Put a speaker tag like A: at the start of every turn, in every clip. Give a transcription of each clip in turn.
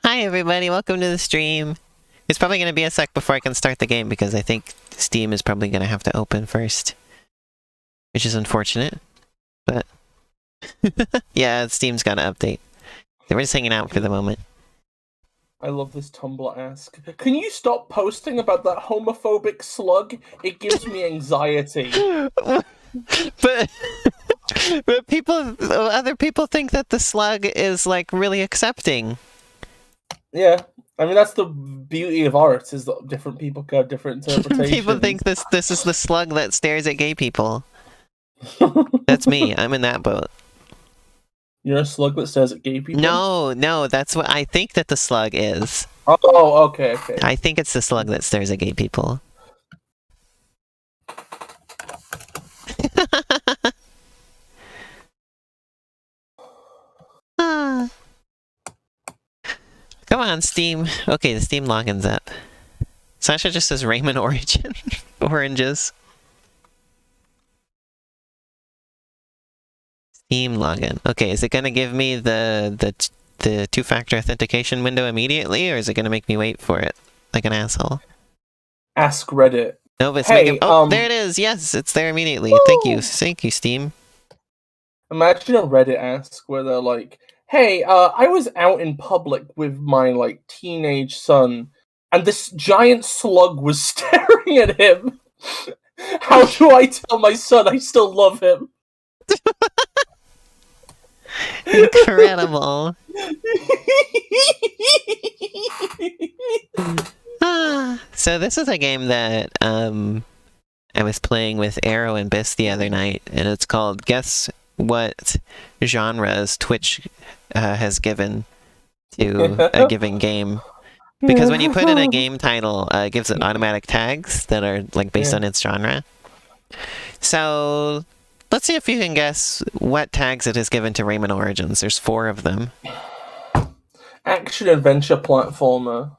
A: Hi everybody, welcome to the stream. It's probably going to be a sec before I can start the game because I think Steam is probably going to have to open first. Which is unfortunate, but yeah, Steam's got to update. So we're just hanging out for the moment.
B: I love this Tumblr ask. Can you stop posting about that homophobic slug? It gives me anxiety.
A: but other people think that the slug is like really accepting.
B: Yeah, I mean that's the beauty of art, is that different people have different interpretations.
A: People think this is the slug that stares at gay people. That's me. I'm in that boat.
B: You're a slug that stares at gay people?
A: No, that's what I think that the slug is.
B: Oh, okay.
A: I think it's the slug that stares at gay people. Come on, Steam. Okay, the Steam login's up. Sasha just says Rayman Origin. Oranges. Steam login. Okay, is it gonna give me the two-factor authentication window immediately, or is it gonna make me wait for it like an asshole?
B: Ask Reddit.
A: No, it's making. Oh, there it is. Yes, it's there immediately. Woo! Thank you, Steam.
B: Imagine a Reddit ask where they're like, "Hey, I was out in public with my teenage son, and this giant slug was staring at him. How do I tell my son I still love him?"
A: Incredible. So this is a game that I was playing with Arrow and Bis the other night, and it's called Guess What Genres Twitch has given to a given game. Because when you put in a game title, it gives it automatic tags that are based on its genre. So let's see if you can guess what tags it has given to Rayman Origins. There's 4 of them.
B: Action adventure platformer.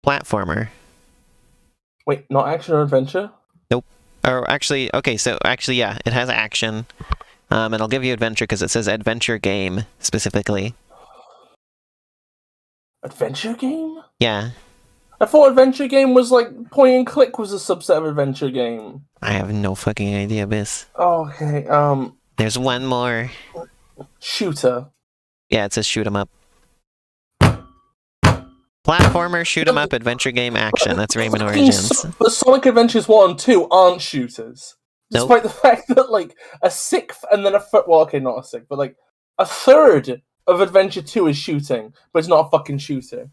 A: Platformer.
B: Wait, not action or adventure?
A: Nope. Or actually, okay, so actually, yeah, it has action. And I'll give you adventure because it says adventure game, specifically.
B: Adventure game?
A: Yeah.
B: I thought adventure game was point and click was a subset of adventure game.
A: I have no fucking idea, Bis.
B: Okay,
A: There's one more.
B: Shooter.
A: Yeah, it says shoot 'em up. Platformer, shoot 'em up, adventure game, action. That's Rayman Origins.
B: But Sonic Adventures 1 and 2 aren't shooters. Despite the fact that, a sixth and then not a sixth, but, a third of Adventure 2 is shooting, but it's not a fucking shooter.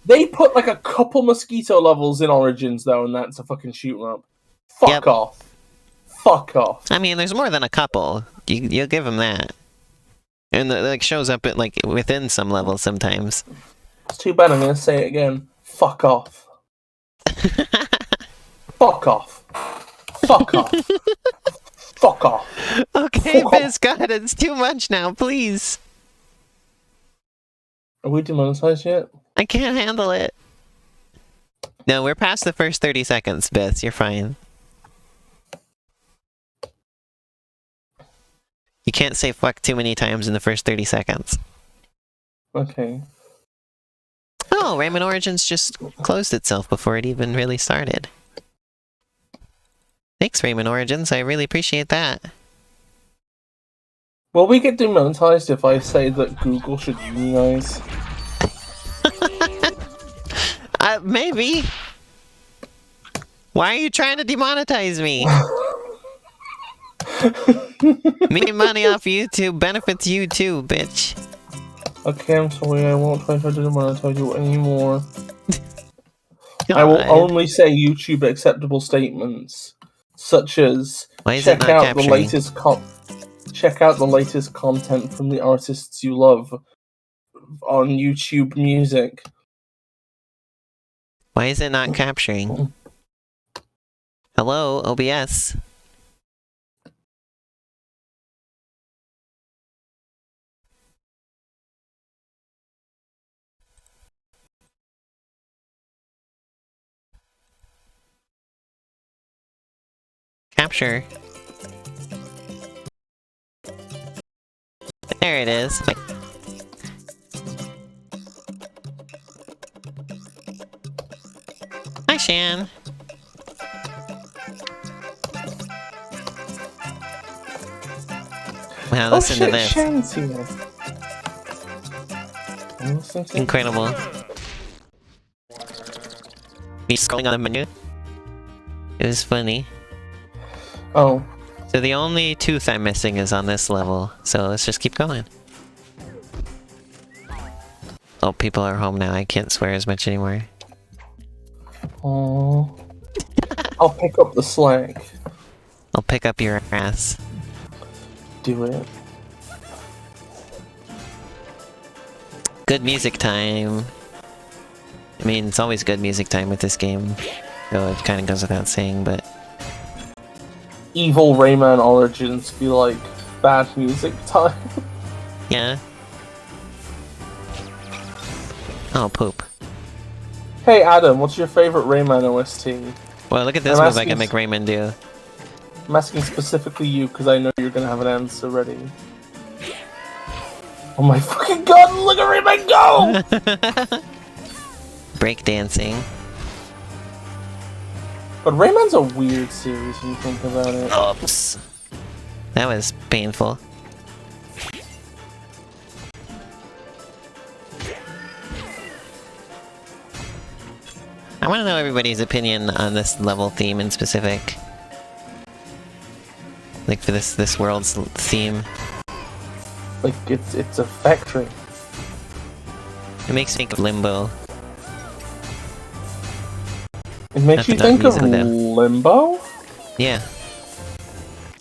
B: They put, a couple mosquito levels in Origins, though, and that's a fucking shoot 'em up. Fuck off. Fuck off.
A: I mean, there's more than a couple. You'll give them that. And it shows up at, within some levels sometimes.
B: It's too bad I'm gonna say it again. Fuck off. Fuck off. Fuck off. Fuck off.
A: Okay, Biz, God, it's too much now, please.
B: Are we demonetized yet?
A: I can't handle it. No, we're past the first 30 seconds, Biz. You're fine. You can't say fuck too many times in the first 30 seconds.
B: Okay.
A: Oh, Rayman Origins just closed itself before it even really started. Thanks, Rayman Origins. I really appreciate that.
B: Will we get demonetized if I say that Google should unionize?
A: Maybe. Why are you trying to demonetize me? Making money off YouTube benefits you too, bitch.
B: Okay, I'm sorry, I won't try to demonetize you anymore. I will only say YouTube acceptable statements, such as check out the latest content from the artists you love on YouTube Music.
A: Why is it not capturing? Hello, OBS. Capture. There it is. Hi, Shan. Wow, listen to this.
B: Shan's here.
A: Incredible. Me scrolling on the menu. It was funny.
B: Oh.
A: So the only tooth I'm missing is on this level, so let's just keep going. Oh, people are home now. I can't swear as much anymore.
B: Oh. I'll pick up the slack.
A: I'll pick up your ass.
B: Do it.
A: Good music time. I mean, it's always good music time with this game. So it kind of goes without saying, but...
B: Evil Rayman Origins be like bad music time.
A: Yeah. Oh, poop.
B: Hey Adam, what's your favorite Rayman OST?
A: Well, look at this move I can make Rayman do.
B: I'm asking specifically you because I know you're gonna have an answer ready. Oh my fucking god, look at Rayman go!
A: Breakdancing.
B: But Rayman's a weird series when you think about it.
A: Oops. That was painful. I want to know everybody's opinion on this level theme in specific. Like for this world's theme.
B: Like it's a factory.
A: It makes me think of Limbo.
B: It makes you think of Limbo?
A: Yeah.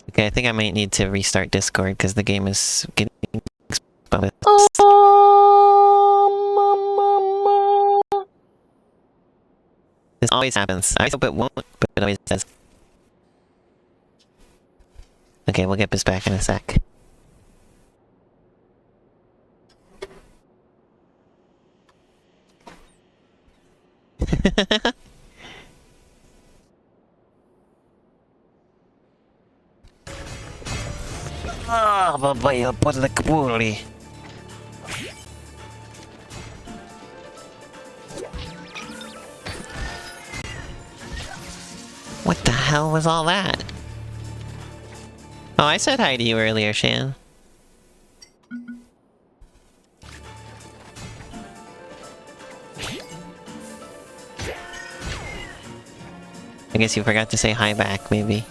A: Okay, I think I might need to restart Discord because the game is getting exposed. This always happens. I hope it won't, but it always does. Okay, we'll get this back in a sec. Ah, babae, podle kapuli. What the hell was all that? Oh, I said hi to you earlier, Shan. I guess you forgot to say hi back, maybe.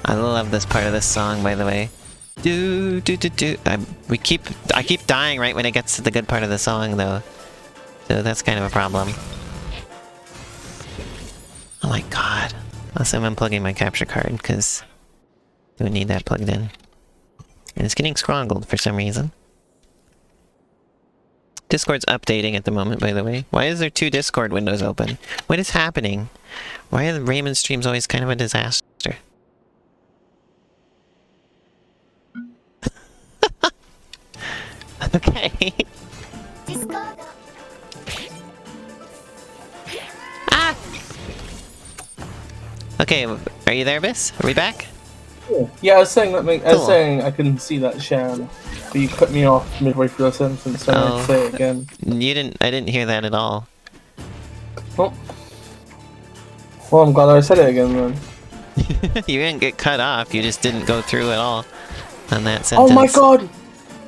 A: I love this part of this song, by the way. Do do do do. I keep dying right when it gets to the good part of the song, though. So that's kind of a problem. Oh my god. Also, I'm unplugging my capture card because I would need that plugged in. And it's getting scroggled for some reason. Discord's updating at the moment, by the way. Why is there 2 Discord windows open? What is happening? Why are the Rayman streams always kind of a disaster? Okay. Ah! Okay, are you there, Bis? Are we back?
B: Yeah, I was saying I couldn't see that Shan, but you cut me off midway through the sentence, so I had to say it again.
A: I didn't hear that at all.
B: Oh. Well, I'm glad I said it again then.
A: You didn't get cut off, you just didn't go through at all on that sentence.
B: Oh my god!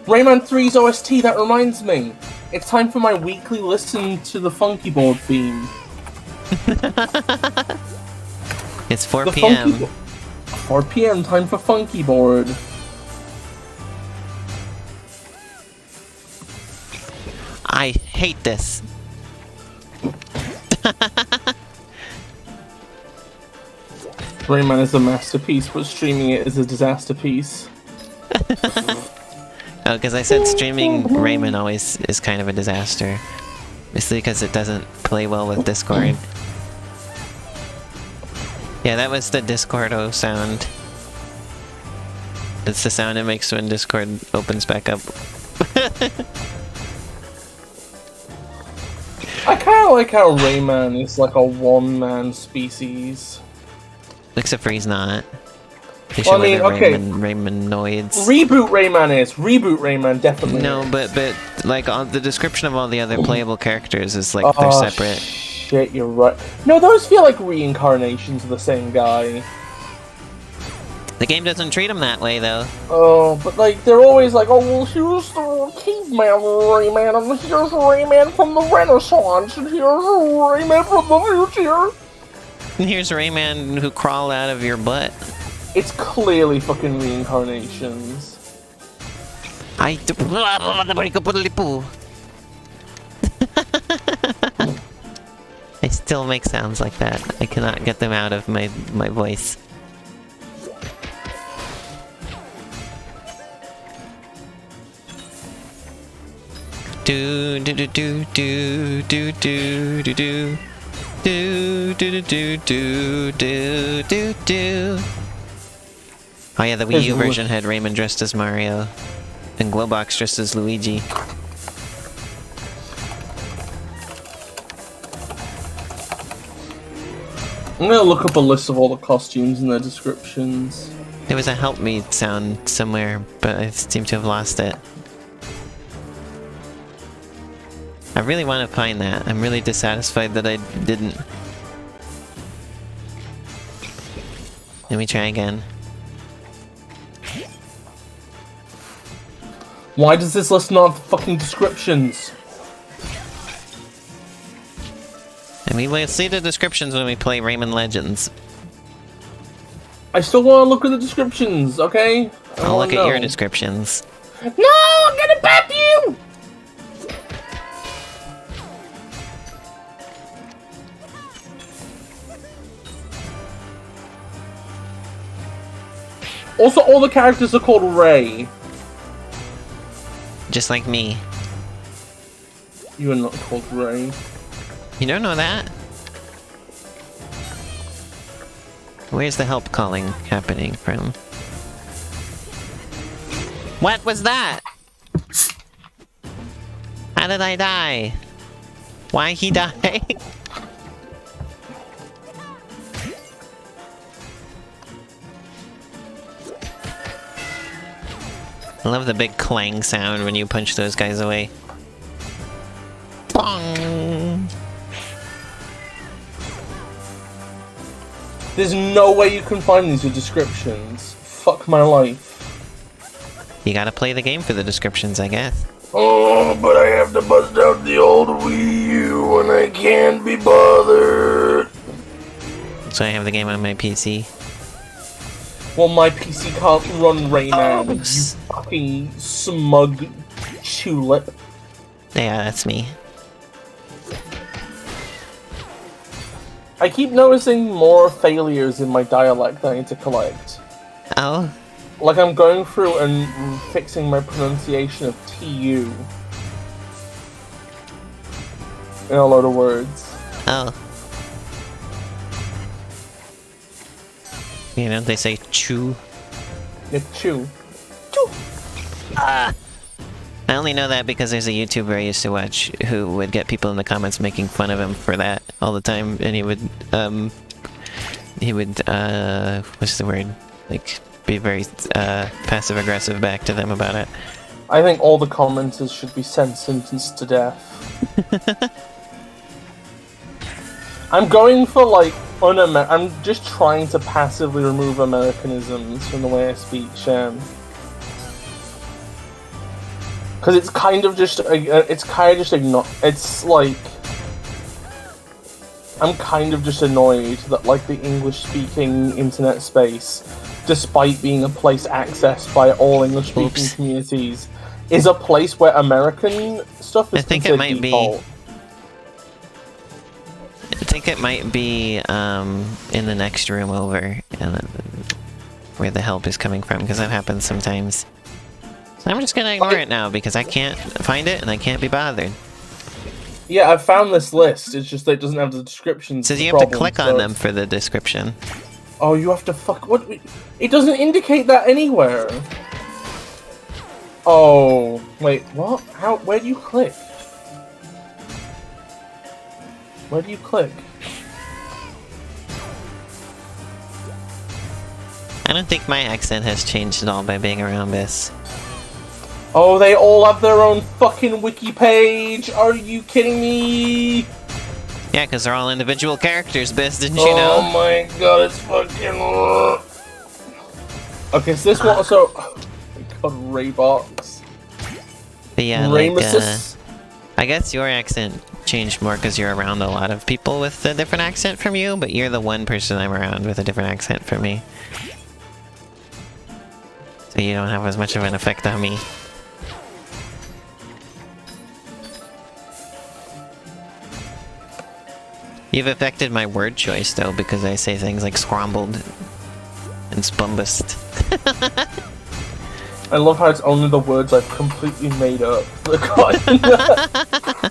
B: Rayman 3's OST, that reminds me! It's time for my weekly listen to the Funky Board theme.
A: It's 4 PM.
B: 4 PM, time for Funky Board.
A: I hate this.
B: Rayman is a masterpiece, but streaming it is a disaster piece.
A: Oh, because I said streaming Rayman always is kind of a disaster. Mostly because it doesn't play well with Discord. Yeah, that was the Discordo sound. It's the sound it makes when Discord opens back up.
B: I kind of like how Rayman is like a one-man species.
A: Except for he's not.
B: Well, I mean, okay.
A: Raymanoids.
B: Reboot Rayman, definitely.
A: No, but like on the description of all the other playable characters is like they're separate.
B: Shit, you're right. No, those feel like reincarnations of the same guy.
A: The game doesn't treat him that way, though.
B: Oh, but like they're always like, oh well, here's the caveman Rayman, and here's Rayman from the Renaissance, and here's Rayman from the future.
A: And here's Rayman who crawled out of your butt.
B: It's clearly fucking reincarnations.
A: I still make sounds like that. I cannot get them out of my voice. Do do do do do do do do do do do do do do do do. Oh yeah, the Wii U version had Rayman dressed as Mario, and Glowbox dressed as Luigi.
B: I'm gonna look up a list of all the costumes and their descriptions.
A: There was a help me sound somewhere, but I seem to have lost it. I really want to find that. I'm really dissatisfied that I didn't. Let me try again.
B: Why does this list not have fucking descriptions?
A: And we will see the descriptions when we play Rayman Legends.
B: I still want to look at the descriptions, okay?
A: I'll look at your descriptions.
B: No, I'm gonna bap you! Also, all the characters are called Ray.
A: Just like me.
B: You are not called Ray.
A: You don't know that? Where's the help calling happening from? What was that? How did I die? Why he die? I love the big clang sound when you punch those guys away. Bong!
B: There's no way you can find these with descriptions. Fuck my life.
A: You gotta play the game for the descriptions, I guess.
B: Oh, but I have to bust out the old Wii U and I can't be bothered.
A: So I have the game on my PC.
B: Well, my PC can't run Rayman, you fucking smug tulip.
A: Yeah, that's me.
B: I keep noticing more failures in my dialect that I need to collect.
A: Oh?
B: Like I'm going through and fixing my pronunciation of TU. In a load of words.
A: Oh. You know, they say chew.
B: Yeah, chew.
A: Ah! I only know that because there's a YouTuber I used to watch who would get people in the comments making fun of him for that all the time, and he would, what's the word? Like, be very, passive-aggressive back to them about it.
B: I think all the commenters should be sentenced to death. I'm going for, like, I'm just trying to passively remove Americanisms from the way I speak, Shem. Because it's kind of just, it's like, I'm kind of just annoyed that, like, the English-speaking internet space, despite being a place accessed by all English-speaking communities, is a place where American stuff is considered default.
A: I think it might be in the next room over, where the help is coming from, because that happens sometimes. So I'm just gonna ignore it now, because I can't find it and I can't be bothered.
B: Yeah, I found this list, it's just that it doesn't have the descriptions.
A: So you have to click on them for the description.
B: Oh, you have to fuck... What? It doesn't indicate that anywhere. Oh, wait, what? How? Where do you click? Where do you click?
A: I don't think my accent has changed at all by being around this.
B: Oh, they all have their own fucking wiki page. Are you kidding me?
A: Yeah, because they're all individual characters, Bis, didn't you know?
B: Oh my god, it's fucking... Okay, so this one also... Oh my god, Raybox.
A: But yeah, like,
B: Raymuses?
A: I guess your accent changed more because you're around a lot of people with a different accent from you, but you're the one person I'm around with a different accent from me. So you don't have as much of an effect on me. You've affected my word choice, though, because I say things like scrambled and spumbust.
B: I love how it's only the words I've completely made up that got in there.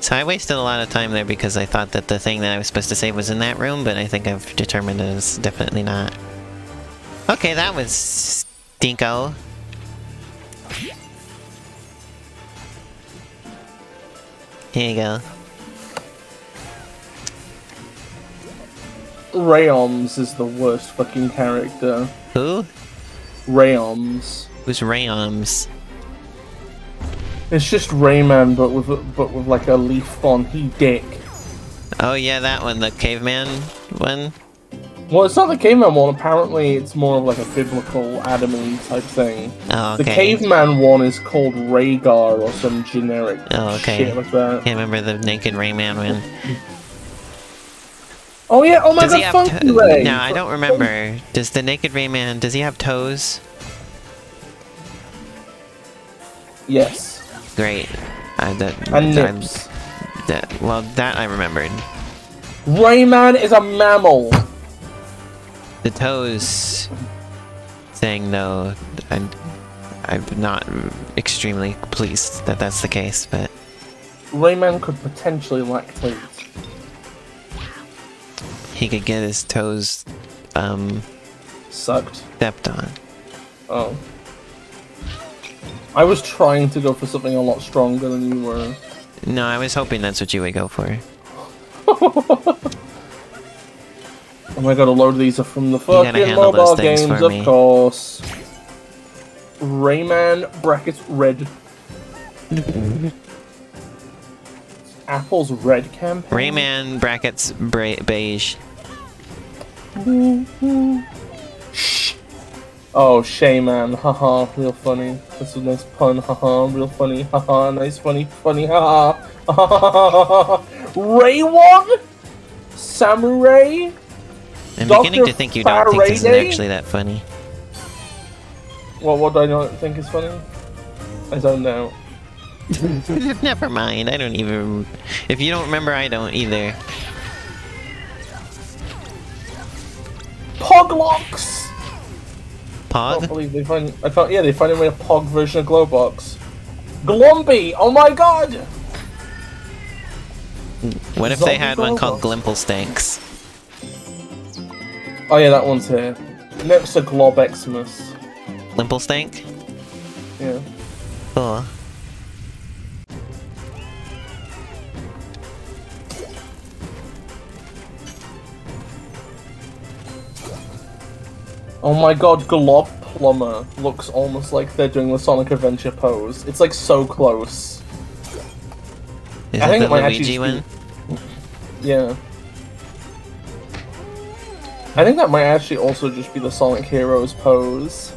A: So I wasted a lot of time there because I thought that the thing that I was supposed to save was in that room, but I think I've determined it is definitely not. Okay, that was stinko. Here you go.
B: Rayons is the worst fucking character.
A: Who?
B: Rayons.
A: Who's Rayons?
B: It's just Rayman, but with like a leaf on he dick.
A: Oh yeah, that one, the caveman one?
B: Well, it's not the caveman one. Apparently, it's more of like a biblical Adam type thing.
A: Oh, okay.
B: The caveman one is called Rhaegar or some generic shit like that.
A: Can't remember the naked Rayman one.
B: Oh yeah! Oh my god, Funky Ray!
A: No, I don't remember. Does the naked Rayman, does he have toes?
B: Yes.
A: Great.
B: And nips.
A: Well, that I remembered.
B: Rayman is a mammal!
A: The toes thing, though, I'm not extremely pleased that that's the case, but...
B: Rayman could potentially lactate.
A: He could get his toes,
B: sucked.
A: Stepped on.
B: Oh. I was trying to go for something a lot stronger than you were.
A: No, I was hoping that's what you would go for.
B: Oh my god, a load of these are from the fucking mobile games, of course. Rayman brackets red. Apple's red campaign?
A: Rayman brackets beige.
B: Shh. Oh, Shayman, haha, real funny. That's a nice pun, haha, real funny, haha, nice funny, haha. Raywon? Samurai?
A: I'm beginning to think you don't think this is actually that funny.
B: Well, what do I not think is funny? I don't know.
A: Never mind, I don't even... If you don't remember, I don't either.
B: Poglocks!
A: Pog?
B: I can't believe they find... they find a Pog version of Glowbox. Glompy! Oh my god!
A: What if they had one called Glimplstanks?
B: Oh yeah, that one's here. Next to Globexmas.
A: Glimplstank?
B: Yeah.
A: Cool.
B: Oh my god, Glob Plumber looks almost like they're doing the Sonic Adventure pose. It's like so close.
A: Is it the Luigi one?
B: Yeah. I think that might actually also just be the Sonic Heroes pose.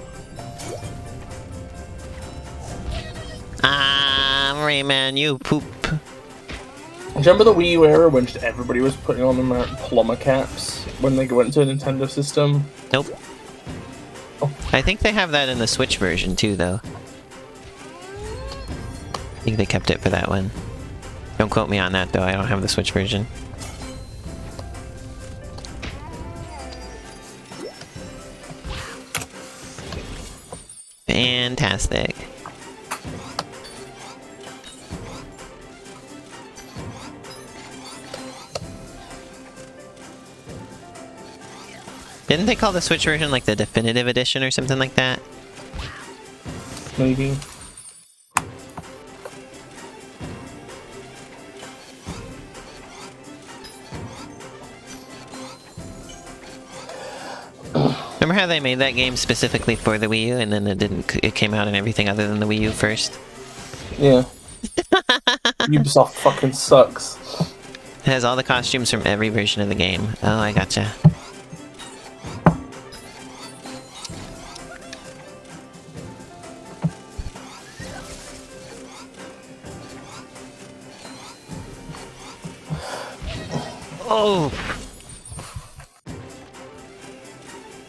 A: Ah, Rayman, you poop.
B: Do you remember the Wii U era when just everybody was putting on the plumber caps when they went to a Nintendo system?
A: Nope.
B: Oh.
A: I think they have that in the Switch version too, though. I think they kept it for that one. Don't quote me on that, though. I don't have the Switch version. Fantastic. Didn't they call the Switch version like the Definitive Edition or something like that?
B: Maybe.
A: Remember how they made that game specifically for the Wii U and then it came out in everything other than the Wii U first?
B: Yeah. Ubisoft fucking sucks.
A: It has all the costumes from every version of the game. Oh, I gotcha. Oh!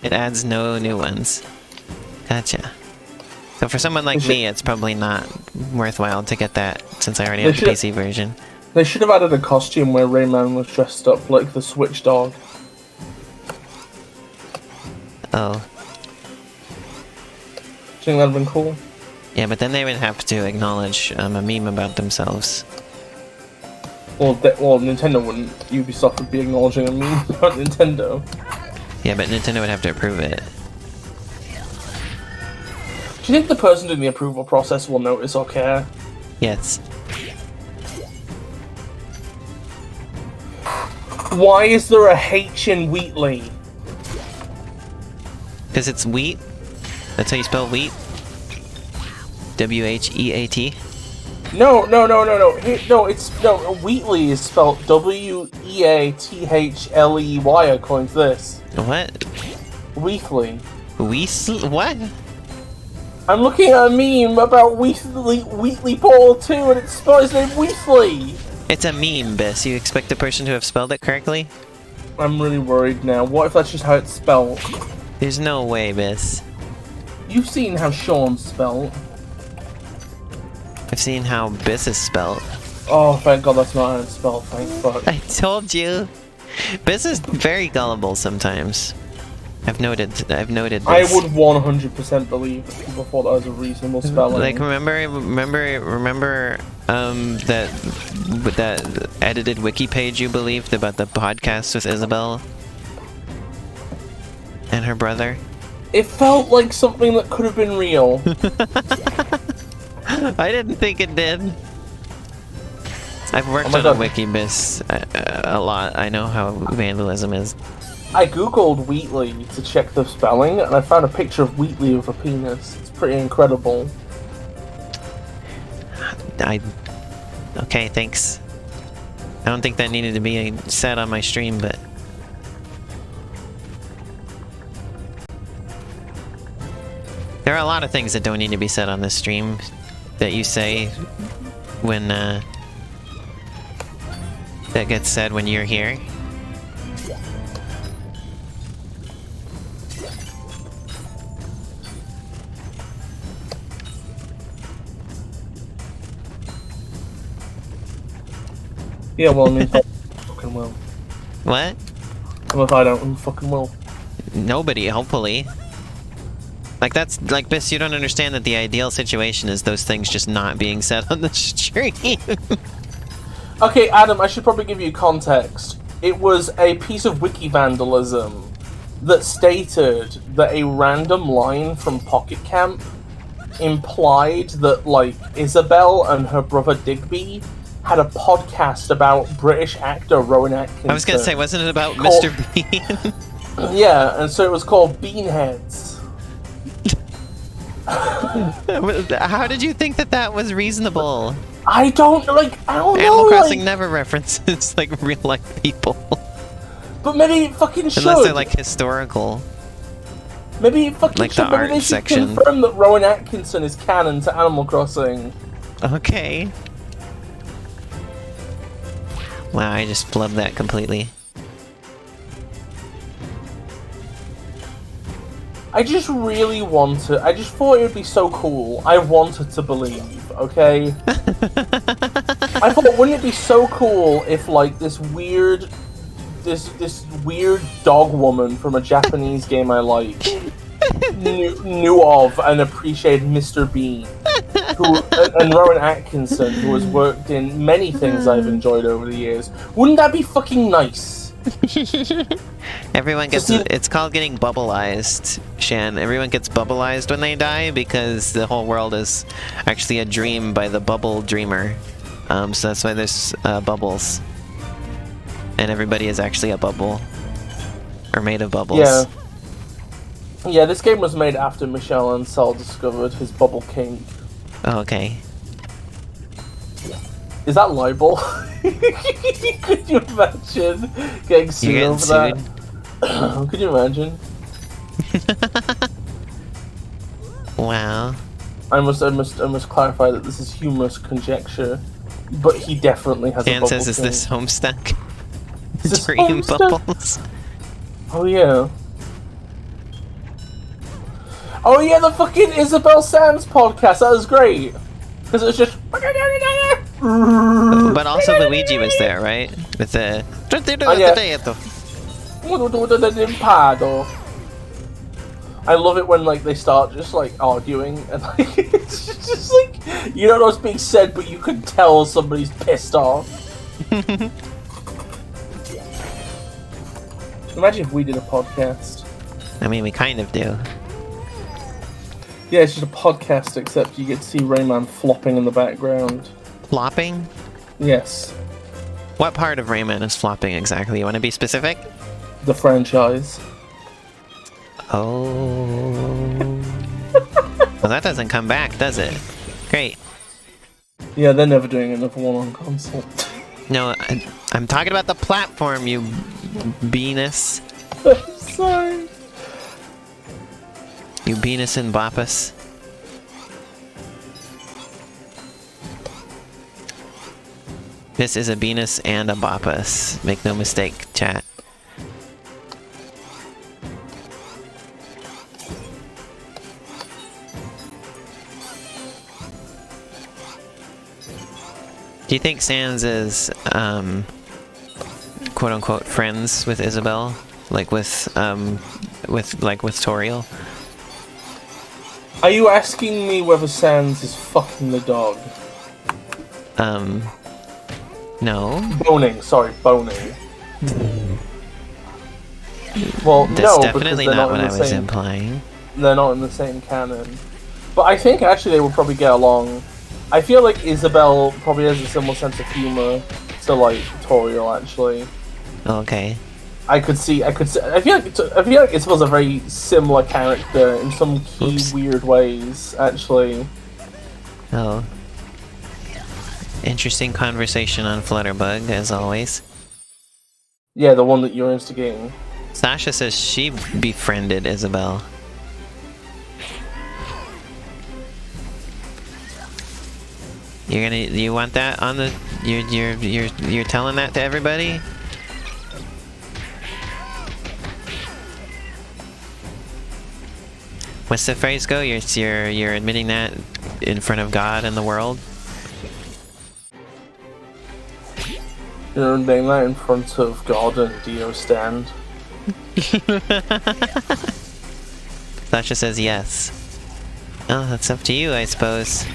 A: It adds no new ones. Gotcha. So for someone like me, it's probably not worthwhile to get that, since I already have the PC version.
B: They should have added a costume where Rayman was dressed up like the Switch dog.
A: Oh.
B: Do you think that'd have been cool?
A: Yeah, but then they would have to acknowledge a meme about themselves.
B: Well, Nintendo wouldn't. Ubisoft would be acknowledging a meme about Nintendo.
A: Yeah, but Nintendo would have to approve it.
B: Do you think the person doing the approval process will notice or care?
A: Yes.
B: Why is there a H in Wheatley?
A: Because it's wheat. That's how you spell wheat. W-H-E-A-T.
B: No. Wheatley is spelled W-E-A-T-H-L-E-Y according to this.
A: What?
B: Weekly.
A: What?
B: I'm looking at a meme about Wheatley Portal 2 and it's spelled his name Wheatley.
A: It's a meme, Bis. You expect the person to have spelled it correctly?
B: I'm really worried now. What if that's just how it's spelled?
A: There's no way, Bis.
B: You've seen how Sean's spelled.
A: I've seen how Bis is spelled.
B: Oh, thank God that's not how it's spelled, thank fuck.
A: I told you. Bis is very gullible sometimes. I've noted this.
B: I would 100% believe that people thought that was a reasonable spelling.
A: Like, remember that edited wiki page you believed about the podcast with Isabel and her brother?
B: It felt like something that could have been real.
A: I didn't think it did. I've worked on a wiki, Bis, a lot. I know how vandalism is.
B: I googled Wheatley to check the spelling, and I found a picture of Wheatley with a penis. It's pretty incredible.
A: Okay, thanks. I don't think that needed to be said on my stream, but... There are a lot of things that don't need to be said on this stream that you say when, that gets said when you're here.
B: Yeah, well, I mean, fucking will.
A: What?
B: And if I don't, who fucking will?
A: Nobody, hopefully. Like, like, Bis, you don't understand that the ideal situation is those things just not being said on the stream.
B: Okay, Adam, I should probably give you context. It was a piece of wiki vandalism that stated that a random line from Pocket Camp implied that, like, Isabel and her brother Digby had a podcast about British actor Rowan Atkinson.
A: I was gonna say, wasn't it about Mr. Bean?
B: Yeah, and so it was called Beanheads.
A: How did you think that that was reasonable?
B: I don't know.
A: Animal Crossing never references, like, real-life people.
B: But maybe it fucking should.
A: Unless they're, like, historical.
B: Maybe it fucking
A: like
B: should.
A: the
B: Maybe
A: art
B: they should
A: section.
B: confirm that Rowan Atkinson is canon to Animal Crossing.
A: Okay. Wow, I just flubbed that completely.
B: I just really wanted... I just thought it would be so cool. I wanted to believe, okay? I thought, wouldn't it be so cool if, like, this weird dog woman from a Japanese game I like knew of and appreciated Mr. Bean, and Rowan Atkinson, who has worked in many things I've enjoyed over the years. Wouldn't that be fucking nice?
A: Everyone gets. It's called getting bubbleized, Shan. Everyone gets bubbleized when they die because the whole world is actually a dream by the bubble dreamer. So that's why there's bubbles, and everybody is actually a bubble, or made of bubbles.
B: Yeah. Yeah, this game was made after Michel Ancel discovered his bubble kink.
A: Oh, okay.
B: Is that libel? Could you imagine getting sued over that? Could you imagine?
A: Wow.
B: I must clarify that this is humorous conjecture, but he definitely has a bubble
A: says, "Is
B: kink.
A: this Homestuck?
B: Is this
A: Dream
B: Homestuck?
A: bubbles."
B: Oh yeah. Oh yeah, the fucking Isabel Sands podcast. That was great because it was just.
A: But also Luigi was there, right? With the.
B: I love it when like they start just like arguing and like it's just like you don't know what's being said, but you can tell somebody's pissed off. Imagine if we did a podcast.
A: I mean, we kind of do.
B: Yeah, it's just a podcast, except you get to see Rayman flopping in the background.
A: Flopping?
B: Yes.
A: What part of Rayman is flopping exactly? You want to be specific?
B: The franchise.
A: Oh. Well, that doesn't come back, does it? Great.
B: Yeah, they're never doing another one on console.
A: No, I'm talking about the platform, you Venus.
B: Sorry.
A: You Venus and Boppus. This is a Venus and a Boppus. Make no mistake, chat. Do you think Sans is, quote-unquote friends with Isabel? Like with Toriel?
B: Are you asking me whether Sans is fucking the dog?
A: No.
B: Boning, sorry, boning. Well,
A: That's
B: no,
A: definitely
B: because
A: not what
B: in
A: I
B: the
A: was
B: same,
A: implying.
B: They're not in the same canon. But I think actually they would probably get along. I feel like Isabel probably has a similar sense of humor to like Toriel actually.
A: Okay.
B: I feel like Isabel's a very similar character in some key weird ways, actually.
A: Oh. Interesting conversation on FlutterBug, as always.
B: Yeah, the one that you're instigating.
A: Sasha says she befriended Isabel. You want that on the you're telling that to everybody? What's the phrase go? You're admitting that in front of God and the world?
B: You're admitting that in front of God and Dio stand.
A: Sasha says yes. Oh, that's up to you, I suppose.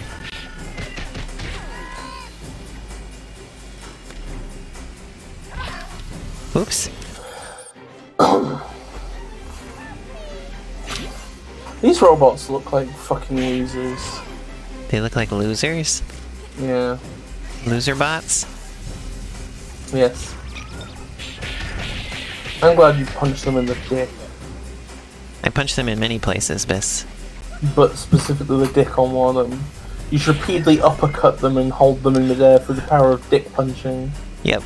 A: Oops.
B: These robots look like fucking losers.
A: They look like losers?
B: Yeah.
A: Loser bots?
B: Yes. I'm glad you punched them in the dick.
A: I punched them in many places, Bis.
B: But specifically the dick on one of them. You should repeatedly uppercut them and hold them in midair through the power of dick punching.
A: Yep.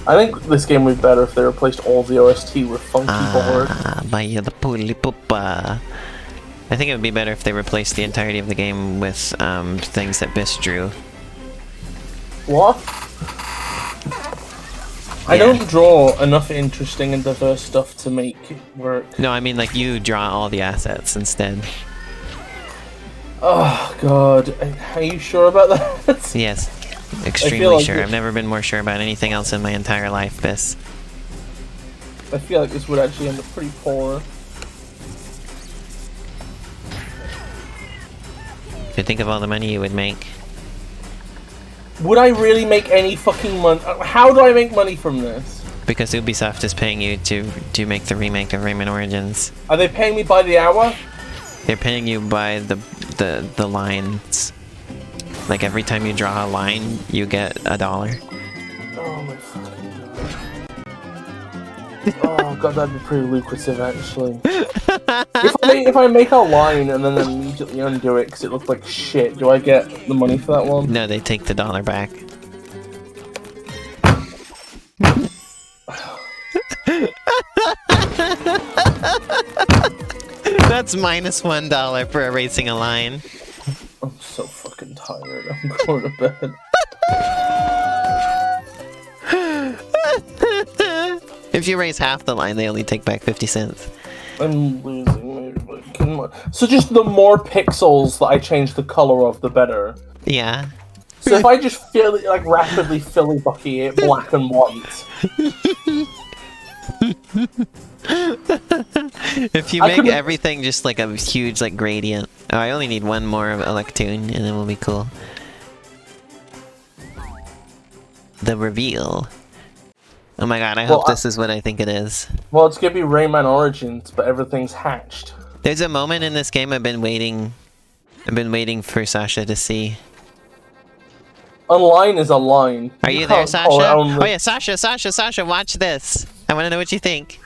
B: I think this game would be better if they replaced all the OST with funky board.
A: Vaya the pulipupa. I think it would be better if they replaced the entirety of the game with things that Bis drew.
B: What? I don't draw enough interesting and diverse stuff to make it work.
A: No, I mean like you draw all the assets instead.
B: Oh god, are you sure about that?
A: Yes, extremely sure. I've never been more sure about anything else in my entire life, Bis.
B: I feel like this would actually end up pretty poor.
A: To think of all the money you would make.
B: Would I really make any fucking money? How do I make money from this?
A: Because Ubisoft is paying you to make the remake of Rayman Origins.
B: Are they paying me by the hour?
A: They're paying you by the lines. Like every time you draw a line, you get $1.
B: Oh my fucking god. Oh god, that'd be pretty lucrative actually. If I make a line and then immediately undo it because it looked like shit, do I get the money for that one?
A: No, they take the $1 back. That's -$1 for erasing a line.
B: I'm so fucking tired. I'm going to bed.
A: If you erase half the line, they only take back 50 cents.
B: I'm losing my fucking mind. So just the more pixels that I change the color of, the better.
A: Yeah.
B: So if I just rapidly filly-bucky it black and white.
A: If you make everything just like a huge like gradient. Oh, I only need one more of Electoon and then we'll be cool. The reveal. Oh my god, I hope this is what I think it is.
B: Well, it's gonna be Rayman Origins, but everything's hatched.
A: There's a moment in this game I've been waiting for Sasha to see.
B: A line is a line.
A: Are you there, Sasha? Oh yeah, Sasha, watch this. I want to know what you think.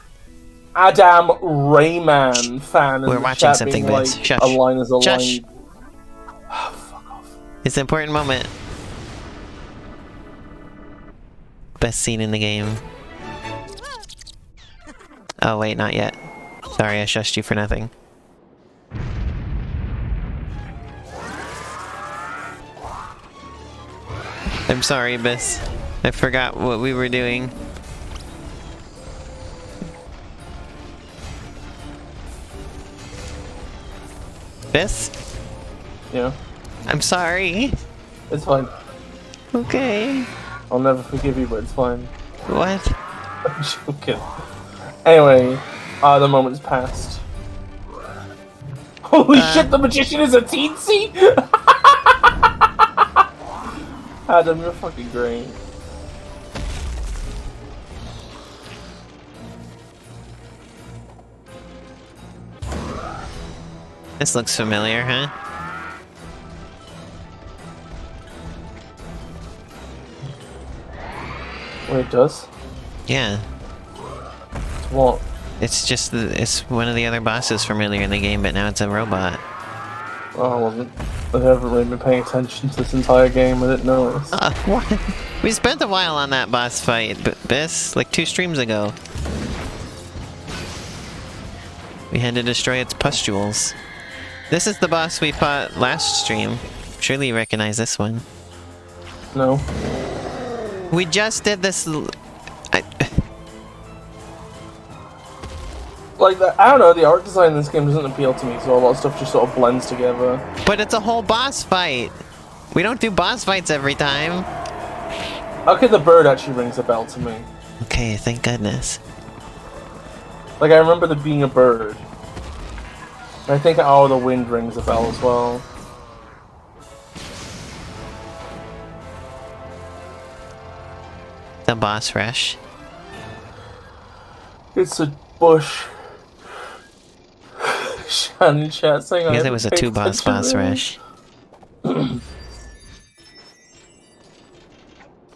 B: Adam Rayman fan.
A: We're watching something, bitch.
B: Like,
A: Shush.
B: a line is a
A: Shush.
B: line. Fuck off.
A: It's an important moment. Best scene in the game. Oh wait, not yet. Sorry, I shushed you for nothing. I'm sorry, Bis. I forgot what we were doing. Bis?
B: Yeah.
A: I'm sorry.
B: It's fine.
A: Okay.
B: I'll never forgive you, but it's fine.
A: What?
B: I'm joking. Anyway, the moment's passed. Holy shit, the magician is a teensy? Adam, you're fucking great.
A: This looks familiar, huh?
B: Wait, it does?
A: Yeah.
B: What?
A: It's just it's one of the other bosses from earlier in the game, but now it's a robot.
B: Oh, I wasn't. I haven't really been paying attention to this entire game. I didn't notice.
A: What? We spent a while on that boss fight, Bis, like 2 streams ago. We had to destroy its pustules. This is the boss we fought last stream. Surely you recognize this one.
B: No.
A: We just did this.
B: Like, I don't know, the art design in this game doesn't appeal to me, so a lot of stuff just sort of blends together.
A: But it's a whole boss fight! We don't do boss fights every time!
B: Okay, the bird actually rings a bell to me.
A: Okay, thank goodness.
B: Like, I remember there being a bird. I think Hour of the Wind rings a bell as well.
A: The boss rush.
B: It's a bush. Shannon chat saying
A: I guess it was a 2 boss rush.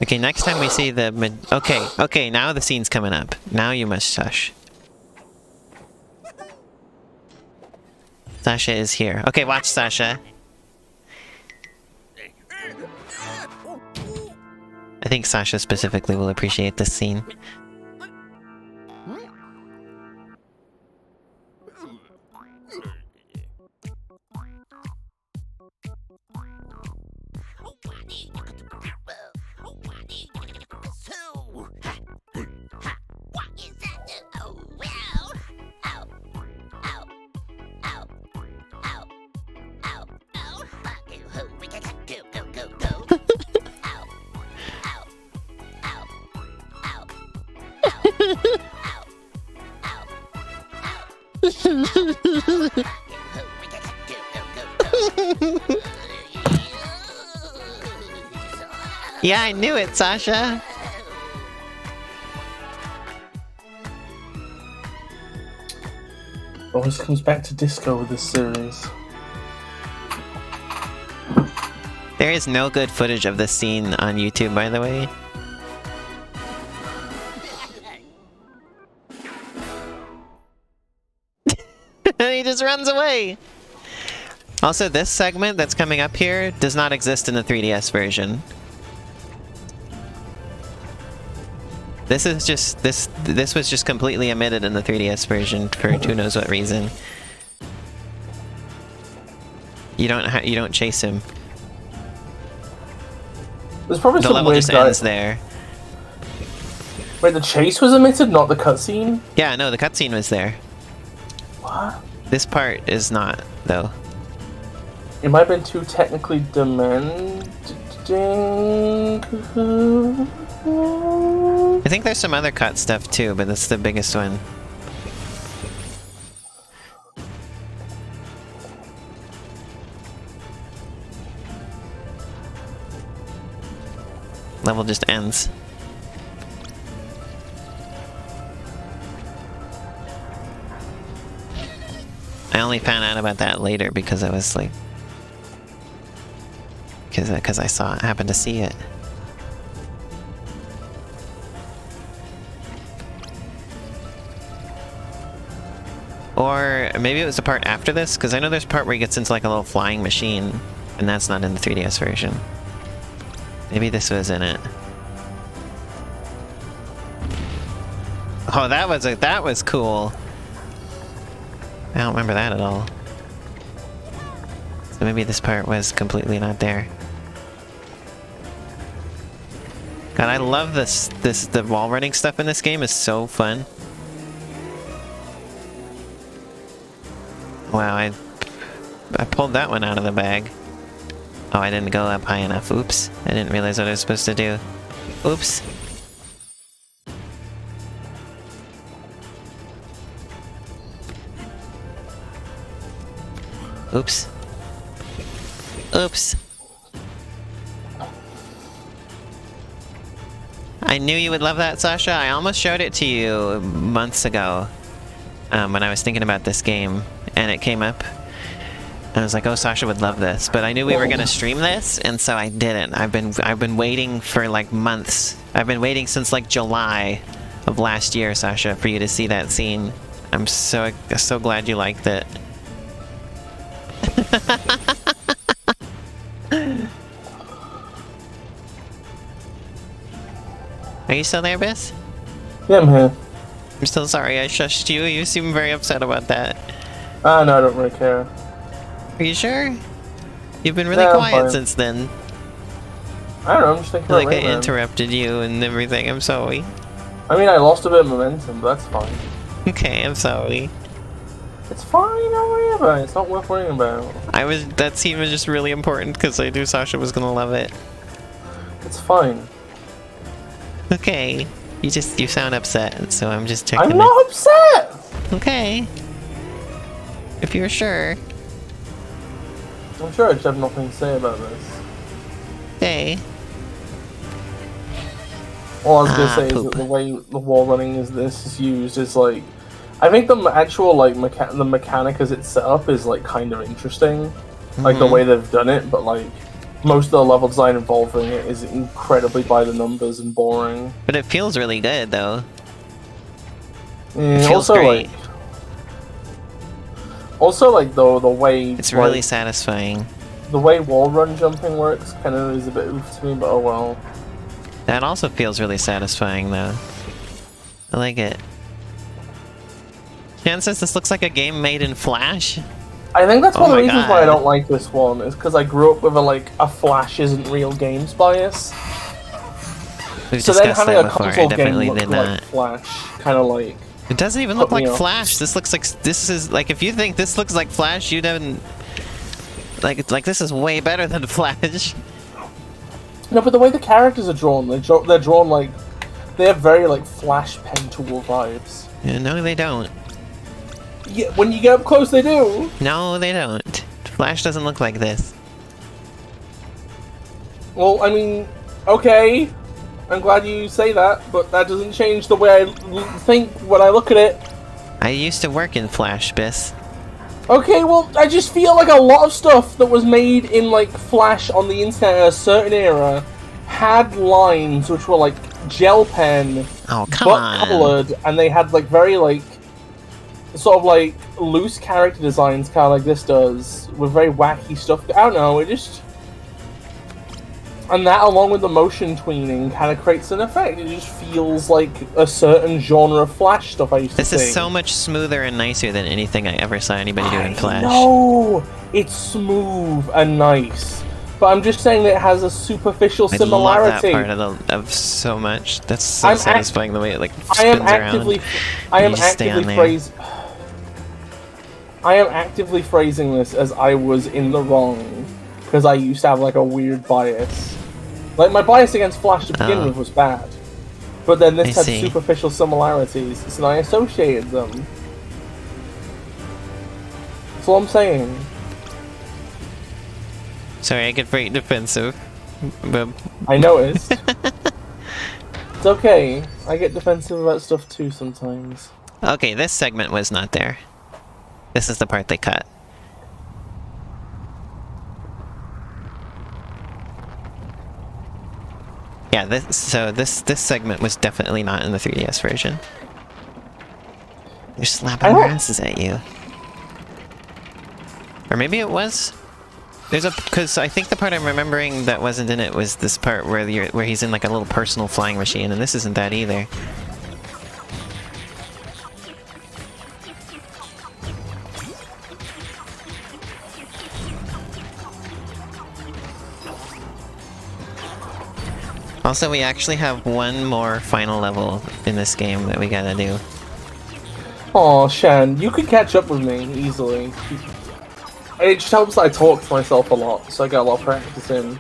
A: Okay, next time we see the okay, now the scene's coming up. Now you must shush. Sasha is here. Okay, watch Sasha. I think Sasha specifically will appreciate this scene. Yeah, I knew it, Sasha.
B: Always comes back to disco with this series.
A: There is no good footage of this scene on YouTube, by the way. He just runs away! Also, this segment that's coming up here does not exist in the 3DS version. This is just this was just completely omitted in the 3DS version for who knows what reason. You don't chase him.
B: There's probably
A: The
B: some
A: level
B: weird
A: just ends there.
B: Wait, the chase was omitted, not the cutscene?
A: Yeah, no, the cutscene was there.
B: What?
A: This part is not, though.
B: It might have been too technically demanding.
A: I think there's some other cut stuff too, but that's the biggest one. Level just ends. I only found out about that later because I was like, because I happened to see it. Or maybe it was the part after this, because I know there's a part where he gets into like a little flying machine, and that's not in the 3DS version. Maybe this was in it. Oh, that was cool. I don't remember that at all. So maybe this part was completely not there. God, I love the wall running stuff in this game is so fun. Wow, I pulled that one out of the bag. Oh, I didn't go up high enough. Oops. I didn't realize what I was supposed to do. Oops. Oops. Oops. I knew you would love that, Sasha. I almost showed it to you months ago when I was thinking about this game, and it came up. I was like, oh, Sasha would love this, but I knew we were gonna stream this, and so I didn't. I've been waiting for like months. I've been waiting since like July of last year, Sasha, for you to see that scene. I'm so glad you liked it. Are you still there, Bis?
B: Yeah, I'm here.
A: I'm still sorry I shushed you. You seem very upset about that.
B: No, I don't really care.
A: Are you sure? You've been really
B: Yeah, I'm
A: quiet
B: fine.
A: since then.
B: I don't know, I'm just thinking
A: Like
B: about
A: I
B: Rayman.
A: interrupted you and everything. I'm sorry.
B: I mean, I lost a bit of momentum, but that's fine.
A: Okay, I'm sorry.
B: It's fine, don't worry about it. It's not worth worrying about.
A: That scene was just really important because I knew Sasha was gonna love it.
B: It's fine.
A: Okay. You sound upset, so I'm just checking.
B: I'm not upset!
A: Okay. If you're sure.
B: I'm sure I just have nothing to say about this.
A: Okay.
B: All I was gonna say
A: poop.
B: is that the way the wall running is used is like, I think the actual like the mechanic as it's set up is like kind of interesting, like the way they've done it. But like most of the level design involving it is incredibly by the numbers and boring.
A: But it feels really good, though.
B: Yeah,
A: It feels great.
B: Also, like the way
A: It's
B: like,
A: really satisfying.
B: the way wall run jumping works kind of is a bit oof to me, but oh well.
A: That also feels really satisfying, though. I like it. Jan says this looks like a game made in Flash.
B: I think that's one of
A: my
B: the reasons why I
A: God.
B: don't like this one, is because I grew up with a Flash isn't real games bias.
A: We've
B: So then
A: discussed
B: having
A: that
B: a
A: before. I
B: console game
A: definitely
B: look
A: did
B: like
A: not.
B: Flash, kind of like...
A: It doesn't even look
B: Put me
A: like
B: off.
A: Flash. This looks like this is like if you think this looks like Flash, you don't like this is way better than Flash.
B: No, but the way the characters are drawn, they're drawn like... They have very, like, Flash pen tool vibes.
A: Yeah, no, they don't.
B: Yeah, when you get up close, they do.
A: No, they don't. Flash doesn't look like this.
B: Well, I mean, okay. I'm glad you say that, but that doesn't change the way I think when I look at it.
A: I used to work in Flash, Bis.
B: Okay, well, I just feel like a lot of stuff that was made in, like, Flash on the internet at a certain era had lines which were, like, gel pen,
A: Oh, come
B: but
A: on.
B: colored, and they had, like, very, like, sort of, like, loose character designs, kind of like this does, with very wacky stuff. I don't know, it just... And that, along with the motion tweening, kind of creates an effect. It just feels like a certain genre of Flash stuff I used to see.
A: This is so much smoother and nicer than anything I ever saw anybody do in Flash.
B: No, it's smooth and nice, but I'm just saying that it has a superficial similarity.
A: I love that part of so much. That's so satisfying the way it like spins
B: I am actively phrasing this as I was in the wrong because I used to have like a weird bias. Like my bias against Flash to begin with was bad, but then this had superficial similarities, so I associated them. That's all I'm saying.
A: Sorry, I get very defensive. But...
B: I noticed. It's okay. I get defensive about stuff too sometimes.
A: Okay, this segment was not there. This is the part they cut. Yeah, this segment was definitely not in the 3DS version. They're slapping their asses at you. Or maybe it was? Because I think the part I'm remembering that wasn't in it was this part where he's in like a little personal flying machine, and this isn't that either. Also, we actually have one more final level in this game that we gotta do.
B: Aw, Shan, you could catch up with me easily. It just helps that I talk to myself a lot, so I get a lot of practice in.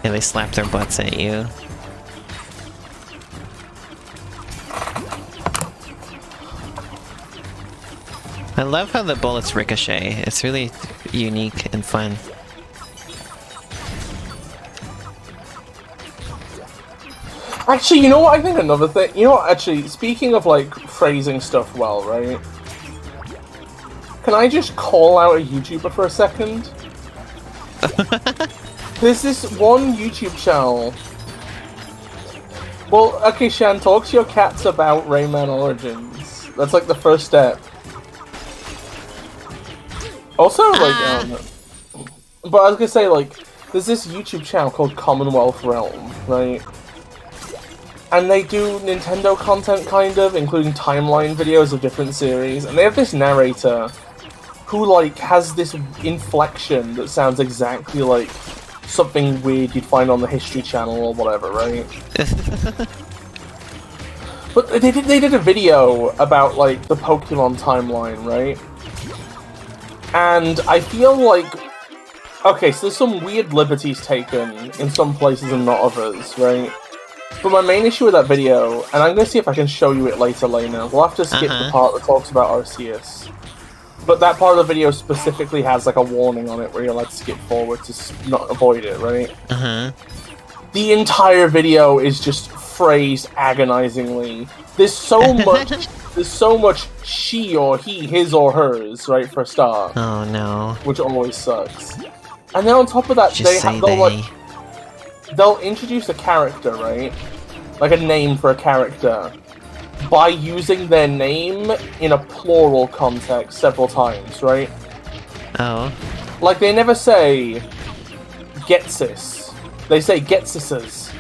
A: Yeah, they slap their butts at you. I love how the bullets ricochet. It's really unique and fun.
B: Actually, you know what? I think another thing... You know what, actually, speaking of, like, phrasing stuff well, right? Can I just call out a YouTuber for a second? There's this one YouTube channel... Well, okay, Shan, talk to your cats about Rayman Origins. That's, like, the first step. Also, like, but I was gonna say, like, there's this YouTube channel called Commonwealth Realm, right? And they do Nintendo content, kind of, including timeline videos of different series. And they have this narrator who, like, has this inflection that sounds exactly like something weird you'd find on the History Channel or whatever, right? But they did a video about, like, the Pokemon timeline, right? And I feel like... Okay, so there's some weird liberties taken in some places and not others, right? But my main issue with that video, and I'm going to see if I can show you it later, Lena. We'll have to skip the part that talks about Arceus. But that part of the video specifically has, like, a warning on it where you're allowed to skip forward to not avoid it, right? The entire video is just phrased agonizingly. There's so much she or he, his or hers, right, for a start.
A: Oh no.
B: Which always sucks. And then on top of that, they'll introduce a character, right? Like a name for a character, by using their name in a plural context several times, right?
A: Oh.
B: Like, they never say Getsis. They say Getsises.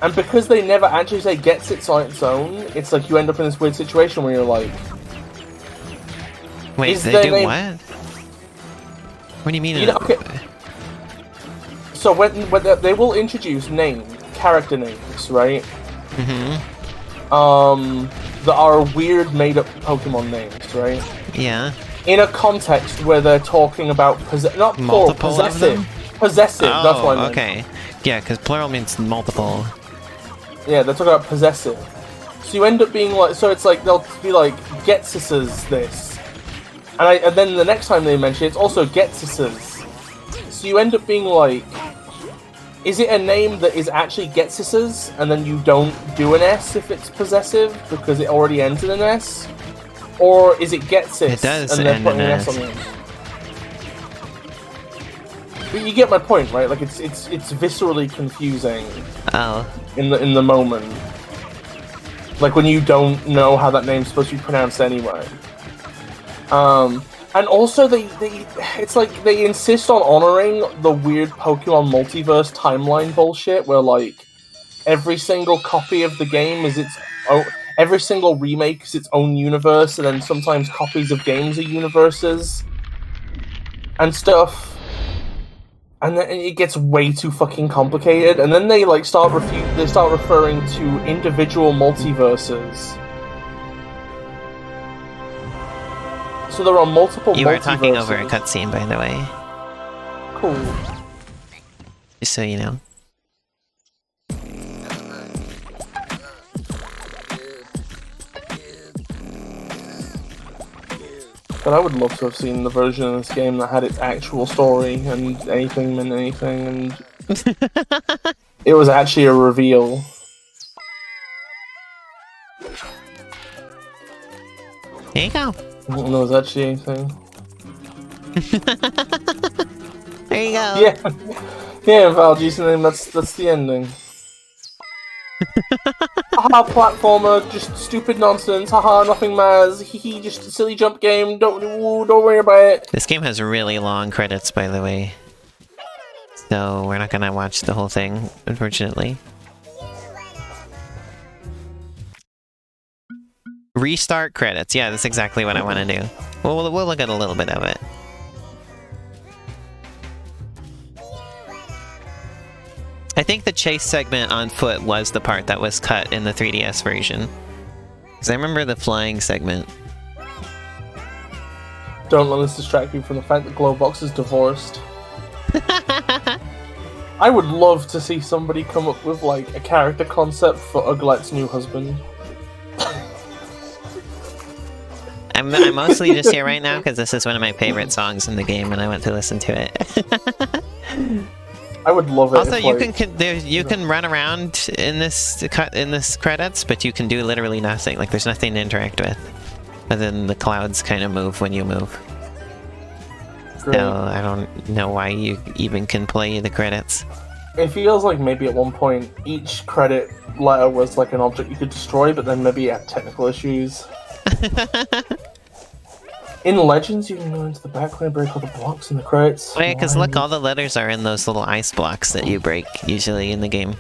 B: And because they never actually say Getsits on its own, it's like you end up in this weird situation where you're like...
A: Wait, they do what? What do you mean?
B: Okay. So when they will introduce character names, right? That are weird made-up Pokemon names, right?
A: Yeah.
B: In a context where they're talking about not plural, possessive. Possessive, that's what I meant.
A: Okay. Yeah, because plural means multiple.
B: Yeah, they're talking about possessive. So you end up being like, so it's like they'll be like Getsus's this, and then the next time they mention it, it's also Getsus's. So you end up being like, is it a name that is actually Getsus's, and then you don't do an S if it's possessive because it already ends in an S, or is it Getsus?
A: It does
B: and they're
A: end
B: putting
A: in
B: an
A: an
B: S on the end? But you get my point, right? Like it's viscerally confusing.
A: Oh.
B: In the moment. Like when you don't know how that name's supposed to be pronounced anyway. And also it's like they insist on honoring the weird Pokemon multiverse timeline bullshit where like every single copy of the game is its own, every single remake is its own universe, and then sometimes copies of games are universes and stuff. And then it gets way too fucking complicated, and then they like start referring to individual multiverses. So there are multiple.
A: You were talking over a cutscene, by the way.
B: Cool.
A: Just so you know.
B: But I would love to have seen the version of this game that had its actual story and anything meant anything, and it was actually a reveal.
A: There you go.
B: I don't know, was actually anything.
A: There you go.
B: Yeah, yeah, Valje's name. That's the ending. Haha, platformer, just stupid nonsense. Haha, nothing matters. Hehe, just a silly jump game. Don't worry about it.
A: This game has really long credits, by the way. So we're not gonna watch the whole thing, unfortunately. Restart credits. Yeah, that's exactly what I want to do. We'll look at a little bit of it. I think the chase segment on foot was the part that was cut in the 3DS version. Because I remember the flying segment.
B: Don't let this distract you from the fact that Glowbox is divorced. I would love to see somebody come up with like a character concept for Uglet's new husband.
A: I'm mostly just here right now because this is one of my favorite songs in the game and I want to listen to it.
B: I would love it.
A: Also,
B: if,
A: you can run around in this credits, but you can do literally nothing. Like there's nothing to interact with, other than the clouds kind of move when you move.
B: Great.
A: So I don't know why you even can play the credits.
B: It feels like maybe at one point each credit letter was like an object you could destroy, but then maybe it had technical issues. In Legends, you can go into the background and break all the blocks in the credits.
A: Oh yeah, because look, all the letters are in those little ice blocks that you break, usually in the game.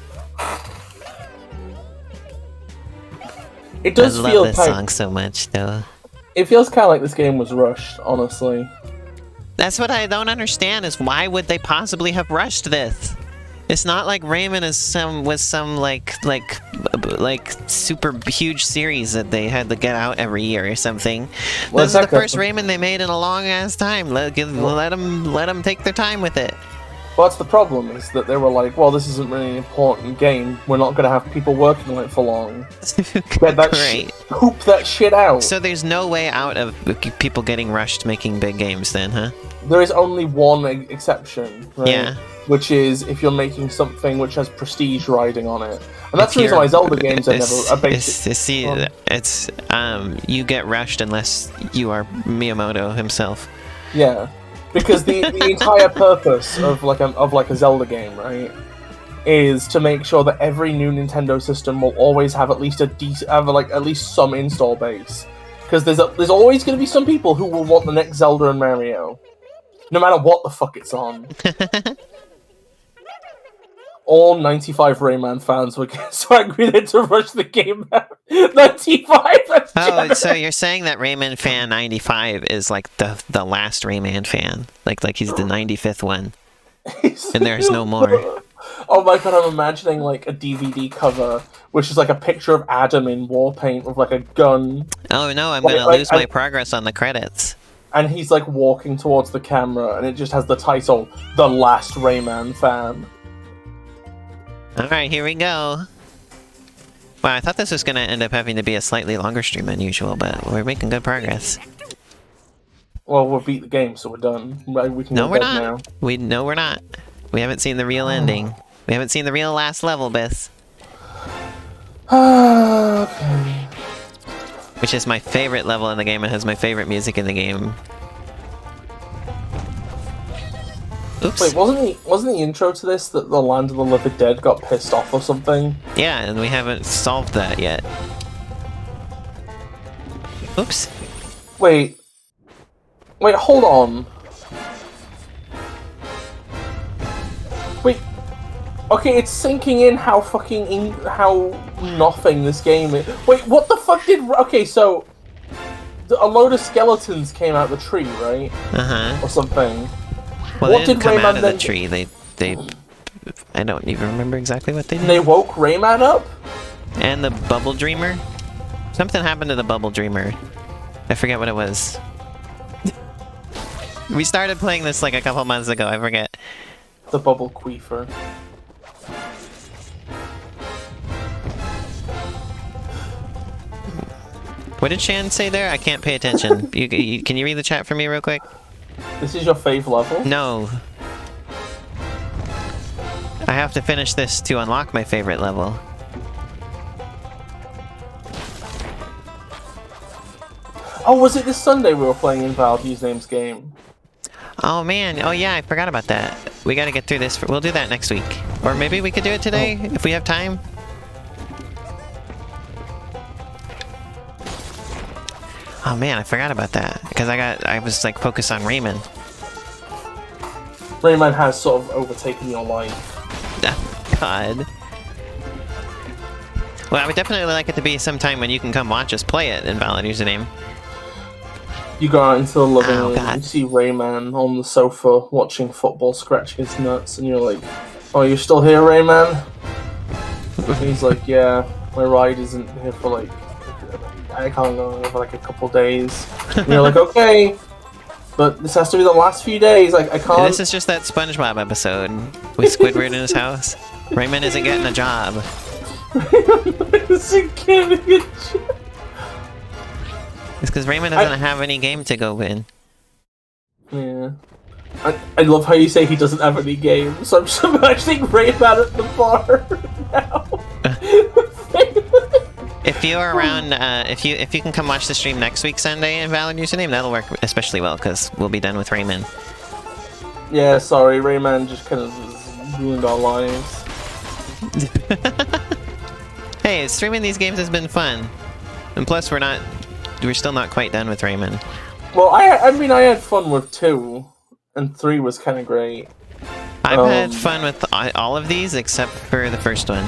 B: It does
A: I
B: feel
A: love this song so much, though.
B: It feels kind of like this game was rushed, honestly.
A: That's what I don't understand, is why would they possibly have rushed this? It's not like Rayman was some like super huge series that they had to get out every year or something.
B: Well,
A: this is the first Rayman they made in a long ass time. Let them take their time with it.
B: Well, that's the problem, is that they were like, well, this isn't really an important game. We're not going to have people working on it for long. Get that
A: Great.
B: Hoop that shit out.
A: So there's no way out of people getting rushed making big games then, huh?
B: There is only one exception, right?
A: Yeah.
B: Which is if you're making something which has prestige riding on it. And that's the reason why Zelda games are never a basic...
A: you get rushed unless you are Miyamoto himself.
B: Yeah. Because the entire purpose of like a Zelda game, right, is to make sure that every new Nintendo system will always have at least at least some install base. Because there's always going to be some people who will want the next Zelda and Mario, no matter what the fuck it's on. All 95 Rayman fans would get so angry they had to rush the game out. 95!
A: Oh, so you're saying that Rayman fan 95 is like the last Rayman fan? Like he's the 95th one? And there's no more?
B: Oh my god, I'm imagining like a DVD cover, which is like a picture of Adam in war paint with like a gun.
A: Oh no, I'm gonna lose my progress on the credits.
B: And he's like walking towards the camera, and it just has the title, The Last Rayman Fan.
A: Alright, here we go. Wow, I thought this was going to end up having to be a slightly longer stream than usual, but we're making good progress.
B: Well, we'll beat the game, so we're done. We can
A: No,
B: go
A: we're
B: bed
A: not.
B: now.
A: We're not. We haven't seen the real ending. We haven't seen the real last level, Bis.
B: Okay.
A: Which is my favorite level in the game and has my favorite music in the game. Oops.
B: Wait, wasn't the intro to this that the Land of the Living Dead got pissed off or something?
A: Yeah, and we haven't solved that yet. Oops.
B: Wait, hold on. Wait. Okay, it's sinking in how how nothing this game is. Wait, what the fuck did? Okay, so a load of skeletons came out of the tree, right? Or something.
A: Well,
B: What
A: they didn't
B: did
A: come
B: Rayman
A: out of the
B: then
A: tree. They. I don't even remember exactly what they did.
B: They woke Rayman up?
A: And the Bubble Dreamer? Something happened to the Bubble Dreamer. I forget what it was. We started playing this like a couple months ago, I forget.
B: The Bubble Queefer.
A: What did Shan say there? I can't pay attention. Can you read the chat for me real quick?
B: This is your fave level?
A: No. I have to finish this to unlock my favorite level.
B: Oh, was it this Sunday we were playing Invalid Username's game?
A: Oh man, oh yeah, I forgot about that. We gotta get through this. We'll do that next week. Or maybe we could do it today, if we have time. Oh man, I forgot about that. Because I was like focused on Rayman.
B: Rayman has sort of overtaken your life.
A: God. Well, I would definitely like it to be sometime when you can come watch us play it, Invalid Username.
B: You go out into the living room
A: God.
B: and you see Rayman on the sofa watching football, scratching his nuts, and you're like, "Oh, you're still here, Rayman?" And he's like, "Yeah, my ride isn't here for like, I can't go for like a couple days." And you're like, "Okay, but this has to be the last few days. Like, I can't."
A: This is just that SpongeBob episode with Squidward in his house. Rayman isn't getting a job.
B: Isn't getting a job.
A: It's because Rayman doesn't have any game to go in.
B: Yeah. I love how you say he doesn't have any games, so I'm just imagining Rayman at the bar now.
A: If you're around, if you can come watch the stream next week Sunday in Valid Username, that'll work especially well because we'll be done with Rayman.
B: Yeah, sorry, Rayman just kind of ruined our lives.
A: Hey, streaming these games has been fun, and plus we're still not quite done with Rayman.
B: Well, I mean, I had fun with 2, and 3 was kind of great.
A: I've had fun with all of these except for the first one.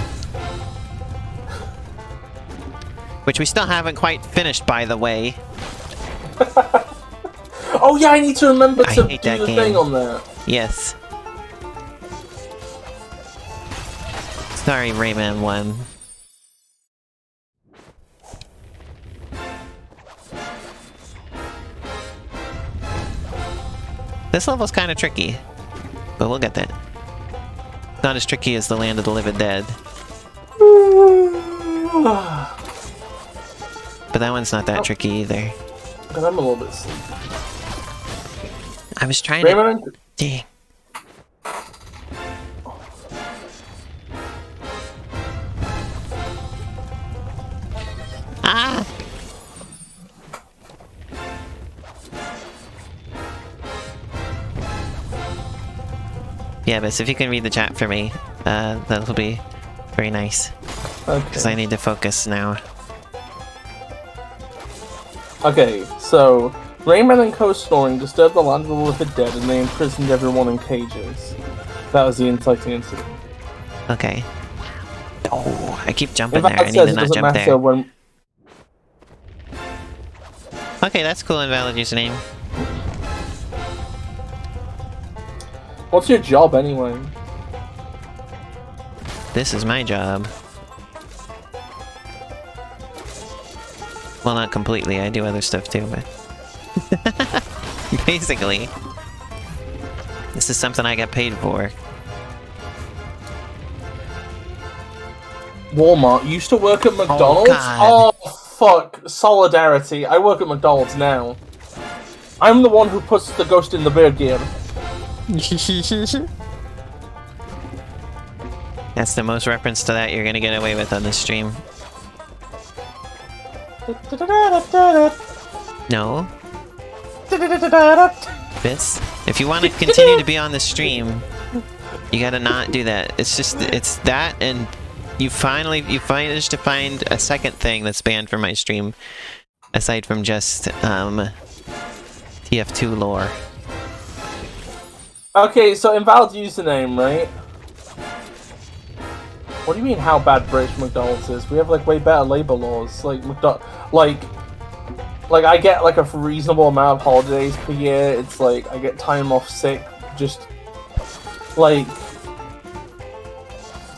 A: Which we still haven't quite finished, by the way.
B: Oh yeah, I need to remember to do
A: that
B: the
A: game.
B: thing on that.
A: Yes. Sorry, Rayman 1. This level's kind of tricky, but we'll get that. Not as tricky as the Land of the Living Dead. But that one's not that tricky either.
B: But I'm a little bit sleepy.
A: I was trying
B: Rayman?
A: to... Dang. Ah! Yeah, but if you can read the chat for me, that'll be very nice.
B: Okay.
A: Because I need to focus now.
B: Okay, so Rayman and co-storing disturbed the land of the living dead and they imprisoned everyone in cages. That was the inciting incident.
A: Okay. Oh, I keep jumping
B: In
A: there.
B: fact,
A: I
B: it
A: need
B: says
A: to
B: it
A: not
B: doesn't
A: jump
B: matter
A: there.
B: when...
A: Okay, that's cool, Invalid Username.
B: What's your job anyway?
A: This is my job. Well, not completely. I do other stuff too, but... Basically. This is something I get paid for.
B: Walmart used to work at McDonald's?
A: God.
B: Oh, fuck. Solidarity. I work at McDonald's now. I'm the one who puts the ghost in the bear gear.
A: That's the most reference to that you're gonna get away with on this stream. No. Bis, if you want to continue to be on the stream, you gotta not do that. It's that, and you managed to find a second thing that's banned from my stream, aside from just TF2 lore.
B: Okay, so invalid username, right? What do you mean how bad British McDonald's is? We have like way better labor laws. Like I get like a reasonable amount of holidays per year. It's like I get time off sick. Just like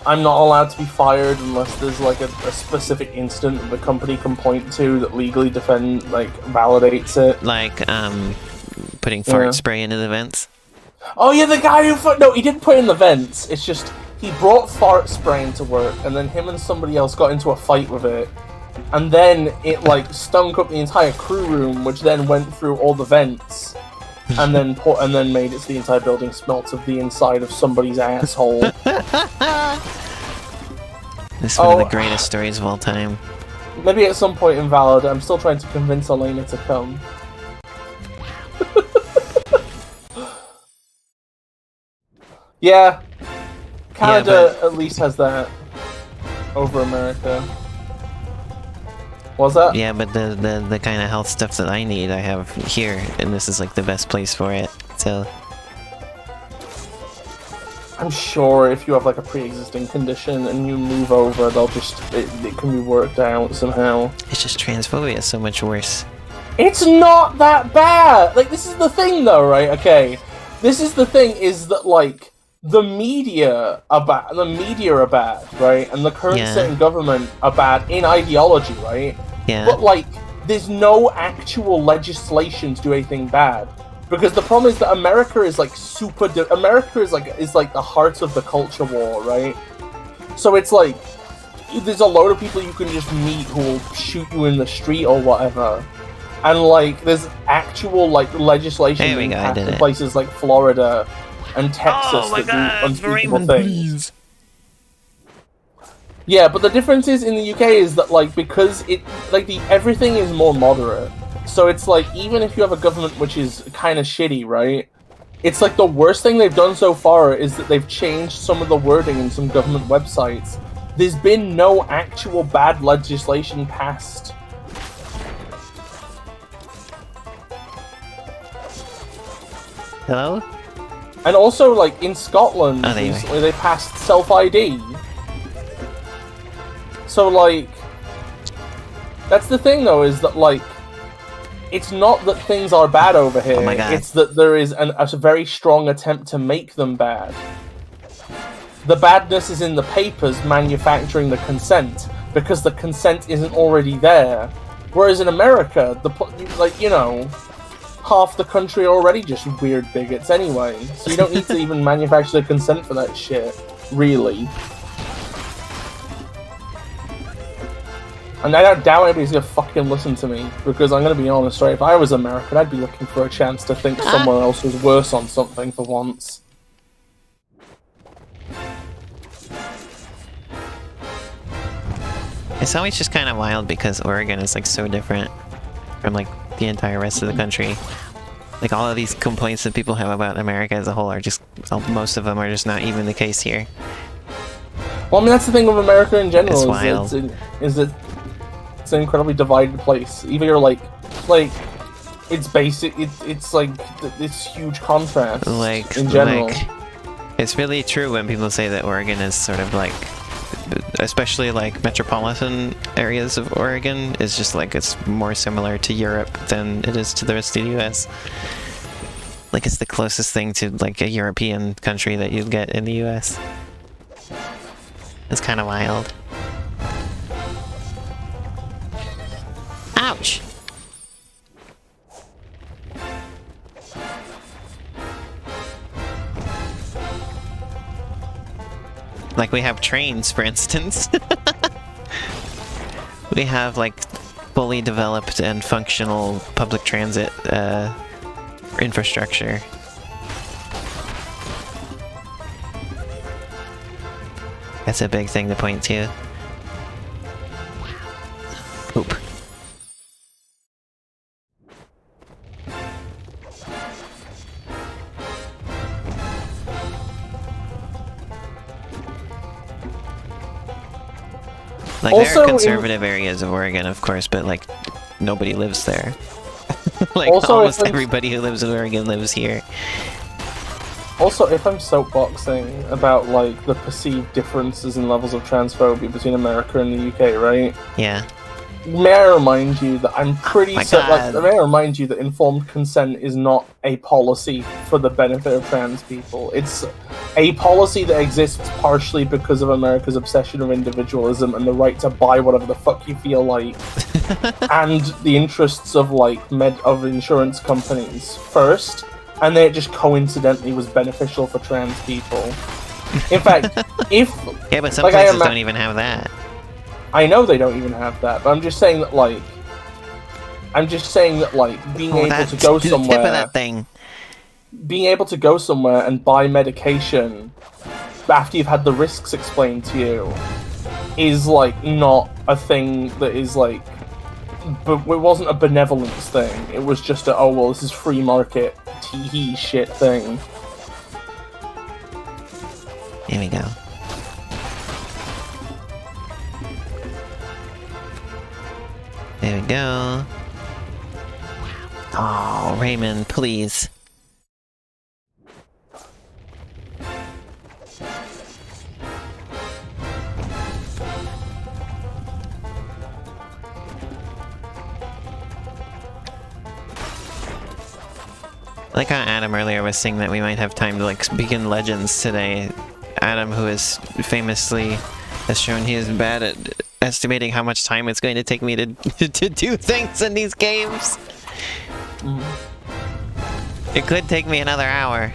B: I'm not allowed to be fired unless there's like a specific incident that the company can point to that legally validates it.
A: Like putting fart spray into the vents.
B: Oh yeah, the guy who no, he didn't put it in the vents. It's just he brought fart spray into work, and then him and somebody else got into a fight with it, and then it like stunk up the entire crew room, which then went through all the vents, and then made it so the entire building smelt of the inside of somebody's asshole.
A: This is one of the greatest stories of all time.
B: Maybe at some point invalid. I'm still trying to convince Elena to come. Yeah. Canada at least has that over America. What's that?
A: Yeah, but the kind of health stuff that I need, I have here, and this is like the best place for it. So
B: I'm sure if you have like a pre-existing condition and you move over, they'll just it can be worked out somehow.
A: It's just transphobia is so much worse.
B: It's not that bad. Like this is the thing, though, right? Okay, this is the thing: is that like. The media are bad, right? And the current sitting government are bad in ideology, right?
A: Yeah.
B: But, like, there's no actual legislation to do anything bad. Because the problem is that America is, like, America is like the heart of the culture war, right? So it's, like, there's a load of people you can just meet who will shoot you in the street or whatever. And, like, there's actual, like, legislation being passed in places like Florida and Texas that do unspeakable things. Yeah, but the difference is in the UK is that like because it like everything is more moderate. So it's like even if you have a government which is kind of shitty, right? It's like the worst thing they've done so far is that they've changed some of the wording in some government websites. There's been no actual bad legislation passed.
A: Hello?
B: And also, like, in Scotland, recently they passed self-ID. So, like, that's the thing, though, is that, like, it's not that things are bad over here.
A: Oh my God.
B: It's that there is a very strong attempt to make them bad. The badness is in the papers manufacturing the consent, because the consent isn't already there. Whereas in America, half the country are already just weird bigots anyway, so you don't need to even manufacture the consent for that shit, really. And I don't doubt anybody's gonna fucking listen to me, because I'm gonna be honest, right, if I was American, I'd be looking for a chance to think someone else was worse on something for once.
A: It's always just kind of wild because Oregon is like so different from like the entire rest of the country. Like all of these complaints that people have about America as a whole are just, most of them are just not even the case here.
B: Well, I mean, that's the thing with America in general.
A: It's wild.
B: It's an incredibly divided place. Either you're like, it's basic, it's like this huge contrast in general.
A: Like, it's really true when people say that Oregon is sort of like, especially like metropolitan areas of Oregon, is just like it's more similar to Europe than it is to the rest of the US. Like it's the closest thing to like a European country that you'd get in the US. It's kind of wild. Ouch! Like we have trains, for instance. we have like fully developed and functional public transit infrastructure. That's a big thing to point to. Oop. Like,
B: Also,
A: there are conservative areas of Oregon, of course, but like, nobody lives there. Like,
B: also,
A: almost everybody who lives in Oregon lives here.
B: Also, if I'm soapboxing about, like, the perceived differences in levels of transphobia between America and the UK, right?
A: Yeah.
B: May I remind you that I'm pretty
A: God.
B: may I remind you that informed consent is not a policy for the benefit of trans people. It's a policy that exists partially because of America's obsession with individualism and the right to buy whatever the fuck you feel like, and the interests of of insurance companies first, and then it just coincidentally was beneficial for trans people. In fact, if
A: yeah, but some places don't even have that.
B: I know they don't even have that, but I'm just saying that being able to go somewhere,
A: tip of that thing.
B: Being able to go somewhere and buy medication after you've had the risks explained to you is not a thing that is but it wasn't a benevolence thing. It was just a, oh well, this is free market tee shit thing.
A: Here we go. There we go. Oh, Rayman, please. Like how Adam earlier was saying that we might have time to begin Legends today. Adam, who is famously has shown he is bad at estimating how much time it's going to take me to do things in these games. It could take me another hour.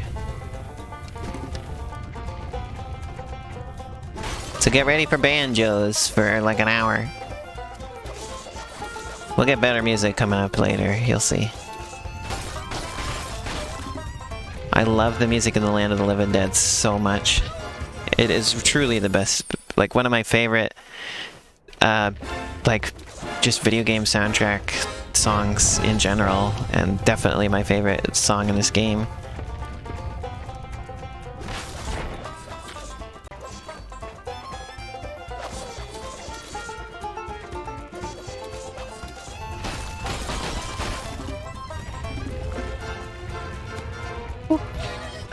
A: So get ready for banjos for like an hour. We'll get better music coming up later, you'll see. I love the music in The Land of the Living Dead so much. It is truly the best, like one of my favorite just video game soundtrack songs in general, and definitely my favorite song in this game.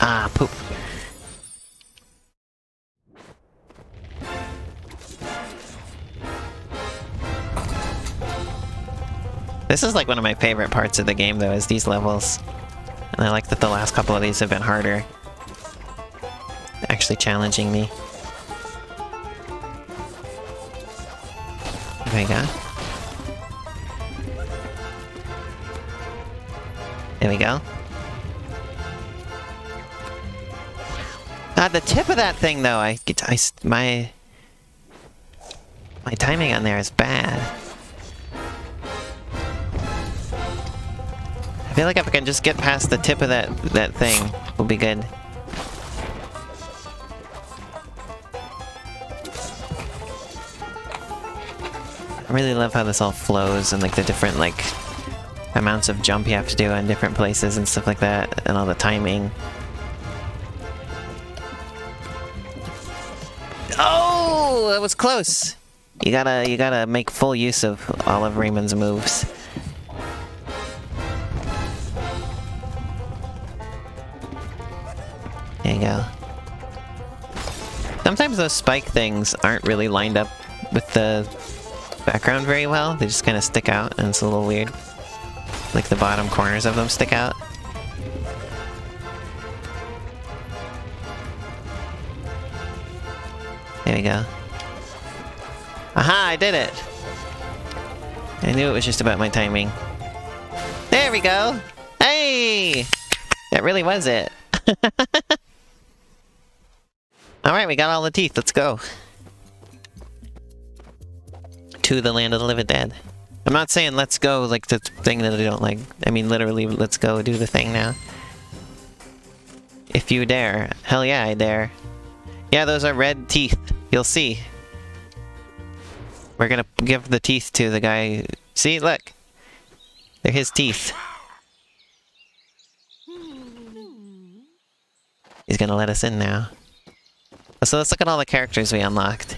A: Ah, poop. This is like one of my favorite parts of the game though, is these levels. And I like that the last couple of these have been harder. Actually challenging me. There we go. There we go. The tip of that thing though, my timing on there is bad. I feel like if I can just get past the tip of that thing, we'll be good. I really love how this all flows and like the different amounts of jump you have to do in different places and stuff like that, and all the timing. Oh, that was close. You gotta make full use of all of Rayman's moves. There you go. Sometimes those spike things aren't really lined up with the background very well. They just kind of stick out, and it's a little weird. Like the bottom corners of them stick out. There we go. Aha, I did it! I knew it was just about my timing. There we go! Hey! That really was it. Alright, we got all the teeth. Let's go. to the land of the living dead. I'm not saying let's go like the thing that I don't like. I mean literally, let's go do the thing now. If you dare. Hell yeah, I dare. Yeah, those are red teeth. You'll see. We're gonna give the teeth to the guy. See, look. They're his teeth. He's gonna let us in now. So let's look at all the characters we unlocked.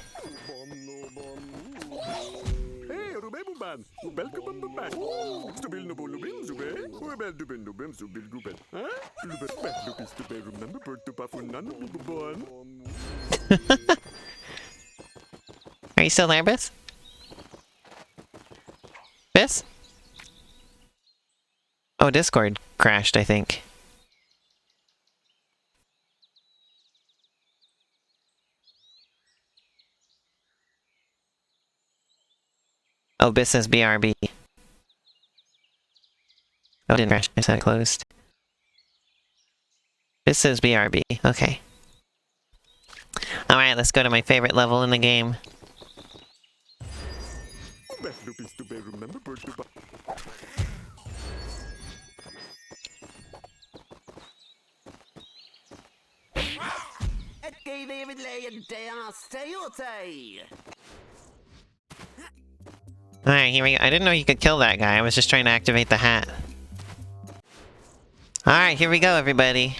A: Are you still there, Bis? Bis? Oh, Discord crashed, I think. Oh, Bis says BRB. Oh, it didn't crash. I said it closed. Bis says BRB. Okay. Alright, let's go to my favorite level in the game. Alright, here we go. I didn't know you could kill that guy. I was just trying to activate the hat. Alright, here we go, everybody.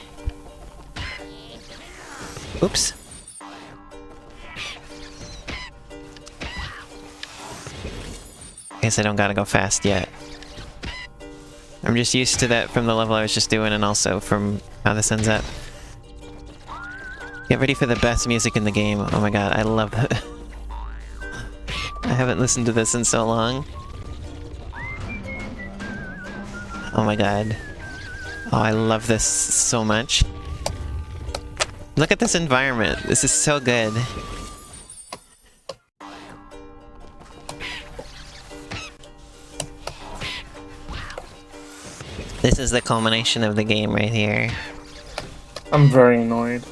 A: Oops. Guess I don't gotta go fast yet. I'm just used to that from the level I was just doing and also from how this ends up. Get ready for the best music in the game. Oh my god, I love that. I haven't listened to this in so long. Oh my god. Oh, I love this so much. Look at this environment. This is so good. This is the culmination of the game right here.
B: I'm very annoyed.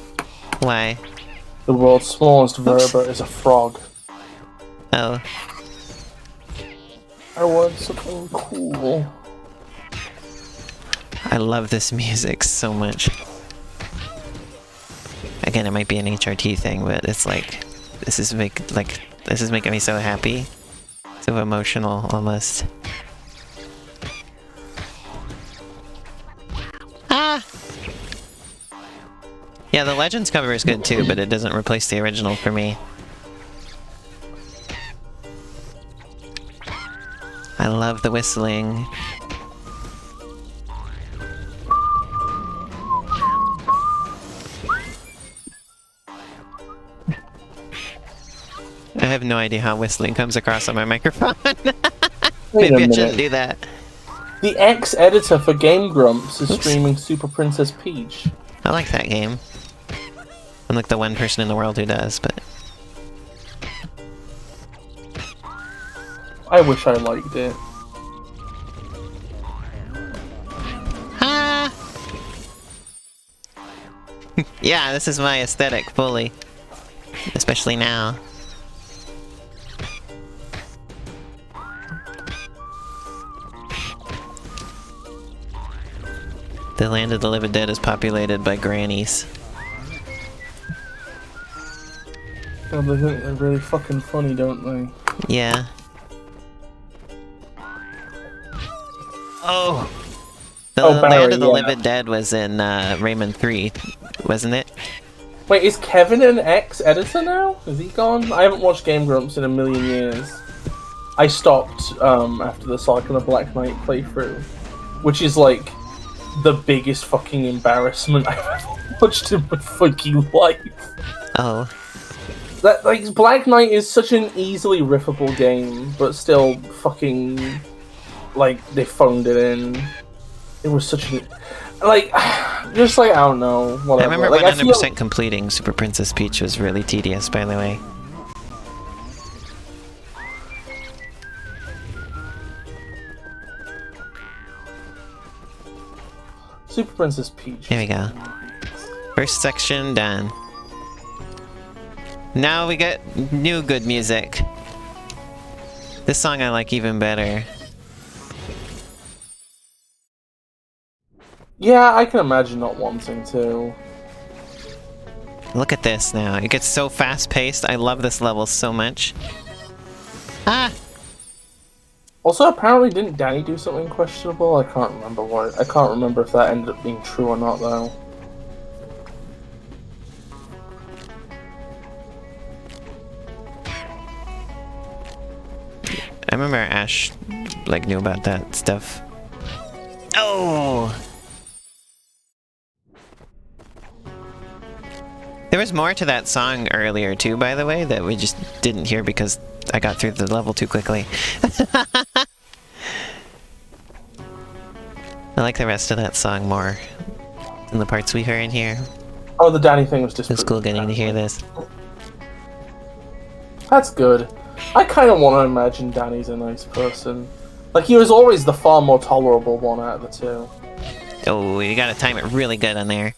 A: Why?
B: The world's smallest vertebrate is a frog.
A: Oh.
B: I want something cool.
A: I love this music so much. Again, it might be an HRT thing, but it's like... This is making me so happy. So emotional, almost. Ah! Yeah, the Legends cover is good too, but it doesn't replace the original for me. I love the whistling. I have no idea how whistling comes across on my microphone. Maybe I shouldn't do that.
B: The X-editor for Game Grumps is streaming Super Princess Peach.
A: I like that game. I'm like the one person in the world who does, but...
B: I wish I liked it.
A: Ah! Yeah, this is my aesthetic, fully. Especially now. The land of the living dead is populated by grannies.
B: Oh, they think they're really fucking funny, don't they?
A: Yeah. Oh! The land of the living dead was in Rayman 3, wasn't it?
B: Wait, is Kevin an ex-editor now? Is he gone? I haven't watched Game Grumps in a million years. I stopped after the Sonic and the Black Knight playthrough, which is like the biggest fucking embarrassment I've ever watched in my fucking life.
A: Oh.
B: That, like, Black Knight is such an easily riffable game, but still fucking, like, they phoned it in. It was such a, like, just like, I don't know, whatever.
A: I remember
B: like,
A: 100% completing Super Princess Peach was really tedious, by the way.
B: Super Princess Peach.
A: Here we go. First section done. Now we get new good music. This song I like even better.
B: Yeah, I can imagine not wanting to.
A: Look at this now. It gets so fast-paced. I love this level so much. Ah!
B: Also, apparently, didn't Danny do something questionable? I can't remember what. I can't remember if that ended up being true or not, though.
A: I remember Ash, like, knew about that stuff. Oh! There was more to that song earlier, too, by the way, that we just didn't hear because I got through the level too quickly. I like the rest of that song more than the parts we heard in here.
B: Oh, the Danny thing was just...
A: It was cool getting to hear this.
B: That's good. I kind of want to imagine Danny's a nice person. Like, he was always the far more tolerable one out of the two.
A: Oh, you gotta time it really good on there.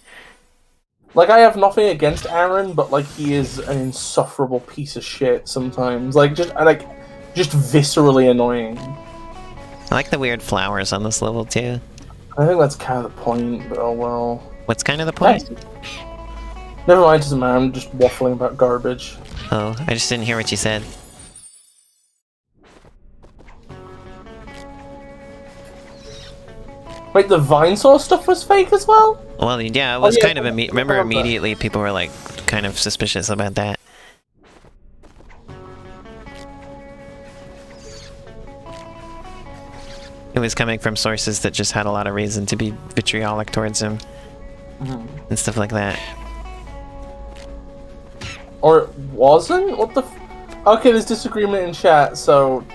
B: Like, I have nothing against Aaron, but, like, he is an insufferable piece of shit sometimes. Like, just viscerally annoying.
A: I like the weird flowers on this level, too.
B: I think that's kind of the point, but oh well.
A: What's kind of the point?
B: Never mind, doesn't matter, I'm just waffling about garbage.
A: Oh, I just didn't hear what you said.
B: Wait, the Vinesaur stuff was fake as well?
A: Well, yeah, it was kind of remember immediately people were like kind of suspicious about that. It was coming from sources that just had a lot of reason to be vitriolic towards him. And stuff like that.
B: Or it wasn't? What the Okay, there's disagreement in chat, so...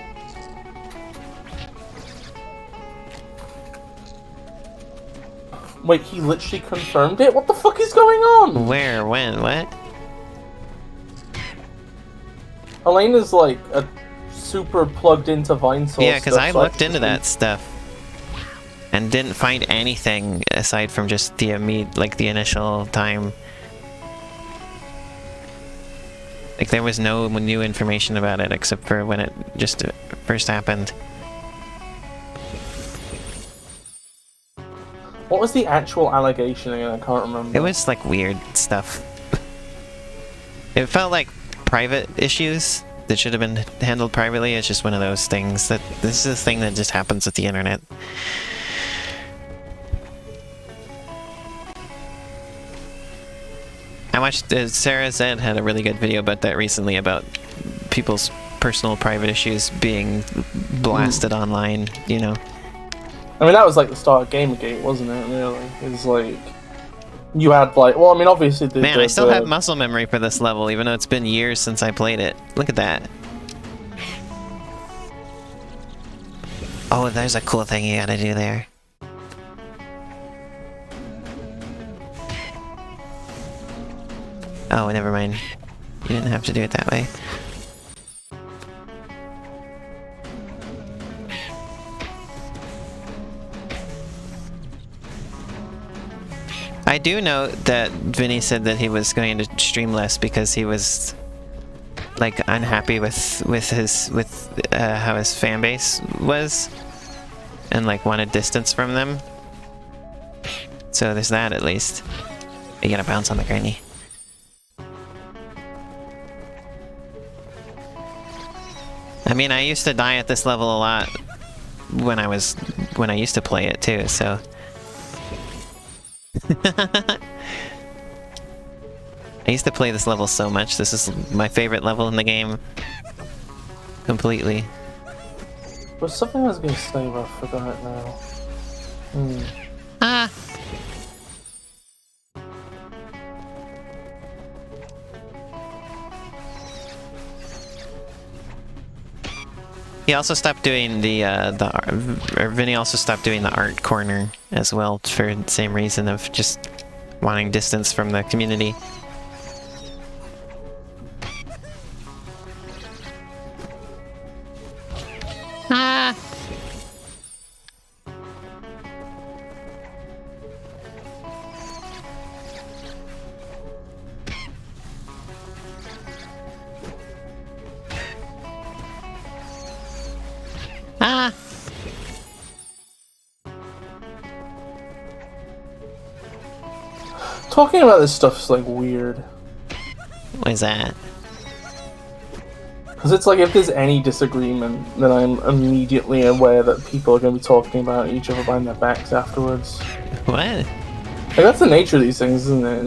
B: Wait, he literally confirmed it? What the fuck is going on?
A: Where? When? What?
B: Elena's like a super plugged into Vinesaur.
A: Yeah, because I looked into that stuff and didn't find anything aside from just the the initial time. Like there was no new information about it except for when it just first happened.
B: What was the actual allegation again? I can't remember.
A: It was like weird stuff. It felt like private issues that should have been handled privately. It's just one of those things that this is a thing that just happens with the internet. I watched Sarah Zed had a really good video about that recently about people's personal private issues being blasted online, you know.
B: I mean, that was like the start of Gamergate, wasn't it, really? It was like... You had like... Well, I mean, obviously...
A: Man, I still have muscle memory for this level, even though it's been years since I played it. Look at that. Oh, there's a cool thing you gotta do there. Oh, never mind. You didn't have to do it that way. I do know that Vinny said that he was going to stream less because he was like unhappy with how his fan base was and like wanted distance from them. So there's that at least. You gotta bounce on the granny. I mean, I used to die at this level a lot when I used to play it too, so. I used to play this level so much. This is my favorite level in the game. Completely.
B: There's something I was going to say, but I forgot it now.
A: Ah! He also stopped doing Vinny also stopped doing the art corner as well for the same reason of just wanting distance from the community. Ah! Ah!
B: Talking about this stuff's like weird.
A: What is that?
B: Because it's like if there's any disagreement, then I'm immediately aware that people are going to be talking about each other behind their backs afterwards.
A: What?
B: Like that's the nature of these things, isn't it?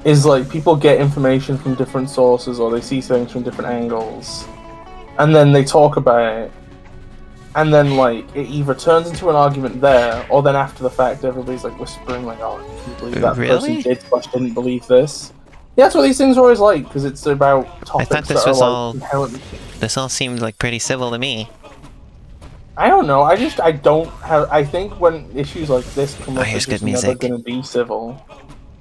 B: Is like people get information from different sources or they see things from different angles, and then they talk about it, and then like it either turns into an argument there, or then after the fact everybody's like whispering like, "Oh, can you believe that
A: Really?
B: person didn't believe this?" Yeah, that's what these things are always like, because it's about topics
A: I thought this
B: that
A: was
B: are
A: all.
B: like inherently...
A: This all seemed like pretty civil to me.
B: I don't know. I don't have. I think when issues like this come up,
A: here's
B: it's just
A: good
B: never
A: music.
B: going to be civil.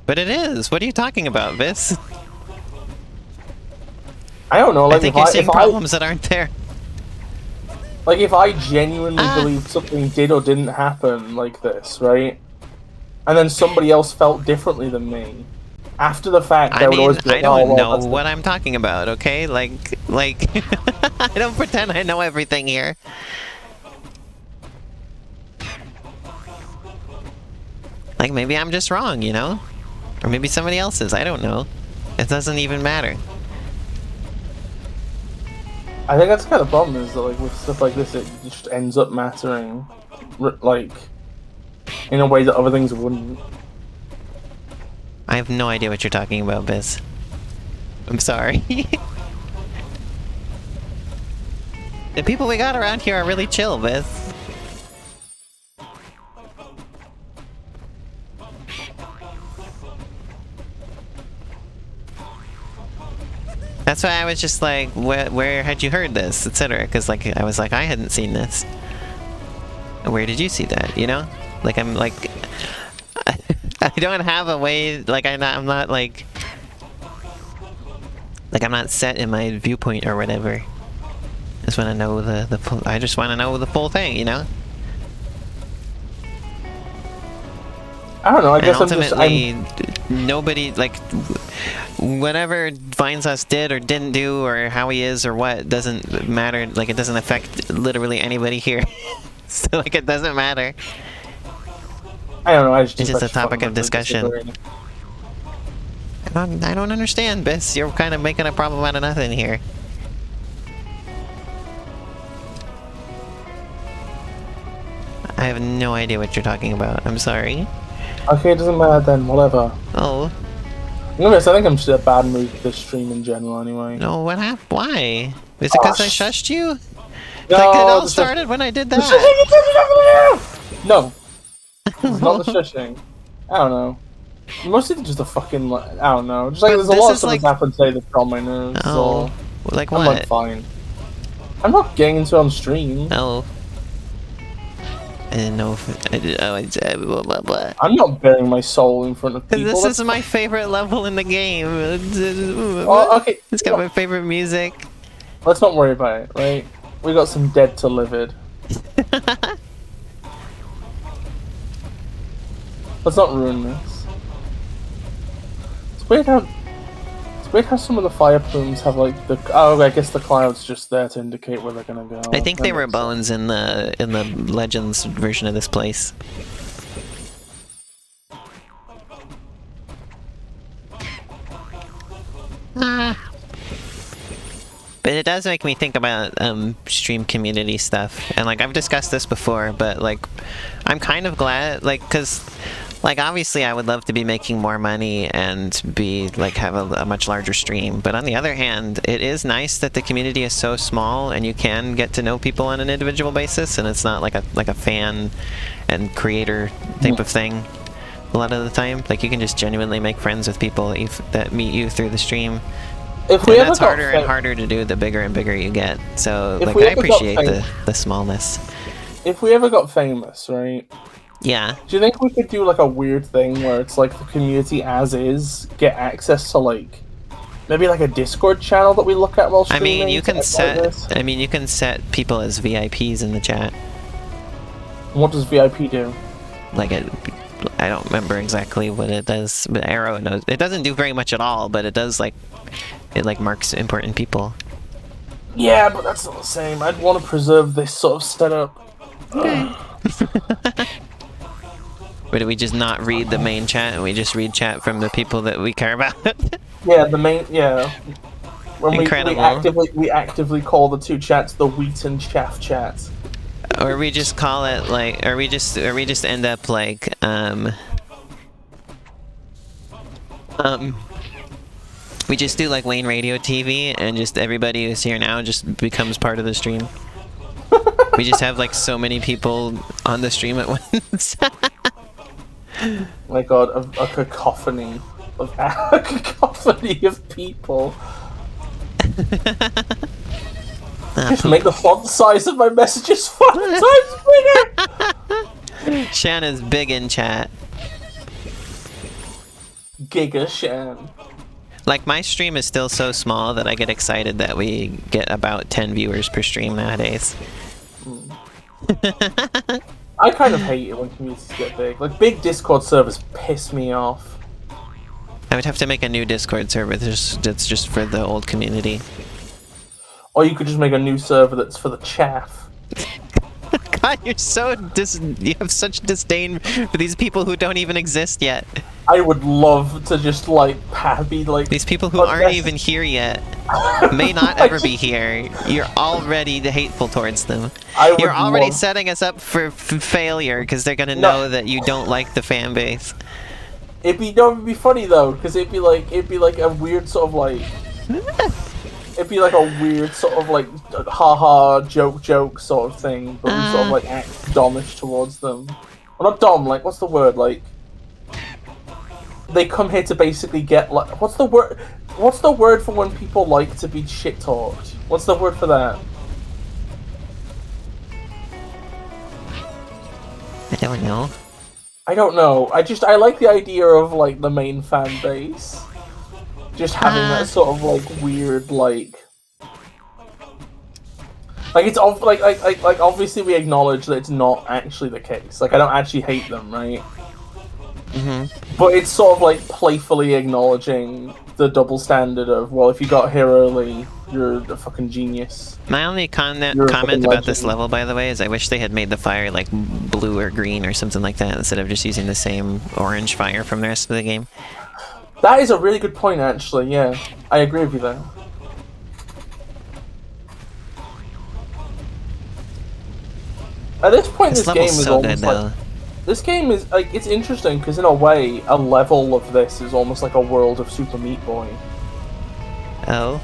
A: But it is. What are you talking about, Bis?
B: I don't know. Like
A: I think
B: if
A: you're
B: I,
A: seeing
B: if
A: problems that aren't there.
B: Like if I genuinely believed something did or didn't happen like this, right? And then somebody else felt differently than me. After the fact,
A: I
B: would always be
A: I
B: like,
A: don't
B: oh, well,
A: know
B: that's
A: what I'm talking about, okay? Like, I don't pretend I know everything here. Like, maybe I'm just wrong, you know? Or maybe somebody else is, I don't know. It doesn't even matter.
B: I think that's kind of the problem, is that like with stuff like this, it just ends up mattering, like, in a way that other things wouldn't.
A: I have no idea what you're talking about, Biz. I'm sorry. The people we got around here are really chill, Biz. That's why I was just like, where had you heard this, etc. Because like I was like, I hadn't seen this. Where did you see that? You know, like I'm like, I don't have a way. Like I'm not like I'm not set in my viewpoint or whatever. I just want to know the full, I just want to know the full thing, you know.
B: I don't know. I
A: And
B: guess
A: ultimately, nobody like whatever Vines Us did or didn't do or how he is or what doesn't matter. Like it doesn't affect literally anybody here. So like it doesn't matter.
B: I don't know.
A: It's just a topic of discussion. I don't understand, Bis. You're kind of making a problem out of nothing here. I have no idea what you're talking about. I'm sorry.
B: Okay, it doesn't matter then. Whatever.
A: Oh.
B: I think I'm just in a bad mood with this stream in general, anyway.
A: No, what happened? Why? Is it because I shushed you?
B: No,
A: like it all started when I did that.
B: No. It's not the shushing. I don't know. Mostly just a fucking, I don't know. Just like
A: But
B: there's a lot of stuff
A: like...
B: that's happened today that's on my nerves.
A: Oh.
B: So
A: Like
B: I'm
A: what?
B: like fine. I'm not getting into it on stream.
A: Oh. I didn't know if I did. Oh, I said blah blah blah.
B: I'm not bearing my soul in front of people.
A: This is my favorite level in the game.
B: Oh, okay.
A: It's got my favorite music.
B: Let's not worry about it, right? We got some dead to livid. Let's not ruin this. It's weird how some of the fire plumes have like the I guess the cloud's just there to indicate where they're gonna go.
A: I think they were bones in the Legends version of this place. But it does make me think about stream community stuff, and like I've discussed this before, but like I'm kind of glad, like, because like obviously I would love to be making more money and be like have a much larger stream, but on the other hand, it is nice that the community is so small and you can get to know people on an individual basis, and it's not like a fan and creator type of thing. A lot of the time, like you can just genuinely make friends with people that meet you through the stream.
B: If we
A: and
B: ever
A: that's
B: got
A: harder and harder to do the bigger and bigger you get. So
B: If
A: like
B: we
A: I
B: ever got
A: appreciate the smallness.
B: If we ever got famous, right?
A: Yeah.
B: Do you think we could do like a weird thing where it's like the community as is get access to like maybe like a Discord channel that we look at while streaming?
A: I mean you can set people as VIPs in the chat.
B: And what does VIP do?
A: Like I don't remember exactly what it does, but Arrow knows. It doesn't do very much at all, but it does like it like marks important people.
B: Yeah, but that's not the same. I'd want to preserve this sort of setup.
A: Okay. Or do we just not read the main chat and we just read chat from the people that we care about?
B: Yeah, the main When
A: Incredible.
B: we actively call the two chats the wheat and chaff chats.
A: Or we just call it like, or we just end up like, we just do like Wayne Radio TV and just everybody who's here now just becomes part of the stream. We just have like so many people on the stream at once.
B: My god, a cacophony of people. Just make the font size of my messages 5 times bigger!
A: Shan is big in chat.
B: Giga Shan.
A: Like, my stream is still so small that I get excited that we get about 10 viewers per stream nowadays.
B: I kind of hate it when communities get big. Like, big Discord servers piss me off.
A: I would have to make a new Discord server that's just for the old community.
B: Or you could just make a new server that's for the chaff.
A: God, you have such disdain for these people who don't even exist yet.
B: I would love to just, like, be like...
A: These people who aren't even here yet, may not ever be here. You're already hateful towards them. You're already setting us up for failure, because they're gonna know that you don't like the fan base.
B: It'd be funny, though, because it'd be like a weird sort of, like... It'd be like a weird sort of, like, haha, joke sort of thing, but we sort of, like, act domish towards them. Well, not dom, like, what's the word, like... They come here to basically get, like... What's the word for when people like to be shit-talked? What's the word for that?
A: I don't know.
B: I don't know. I like the idea of, like, the main fan base. Just having that sort of, like, weird, like... Like, it's like obviously we acknowledge that it's not actually the case. Like, I don't actually hate them, right?
A: Mm-hmm.
B: But it's sort of, like, playfully acknowledging the double standard of, well, if you got here early, you're a fucking genius.
A: My only comment about this level, by the way, is I wish they had made the fire, like, blue or green or something like that, instead of just using the same orange fire from the rest of the game.
B: That is a really good point, actually, yeah. I agree with you there. At this point, this game is almost like... This game is, like, it's interesting, because in a way, a level of this is almost like a world of Super Meat Boy.
A: Oh?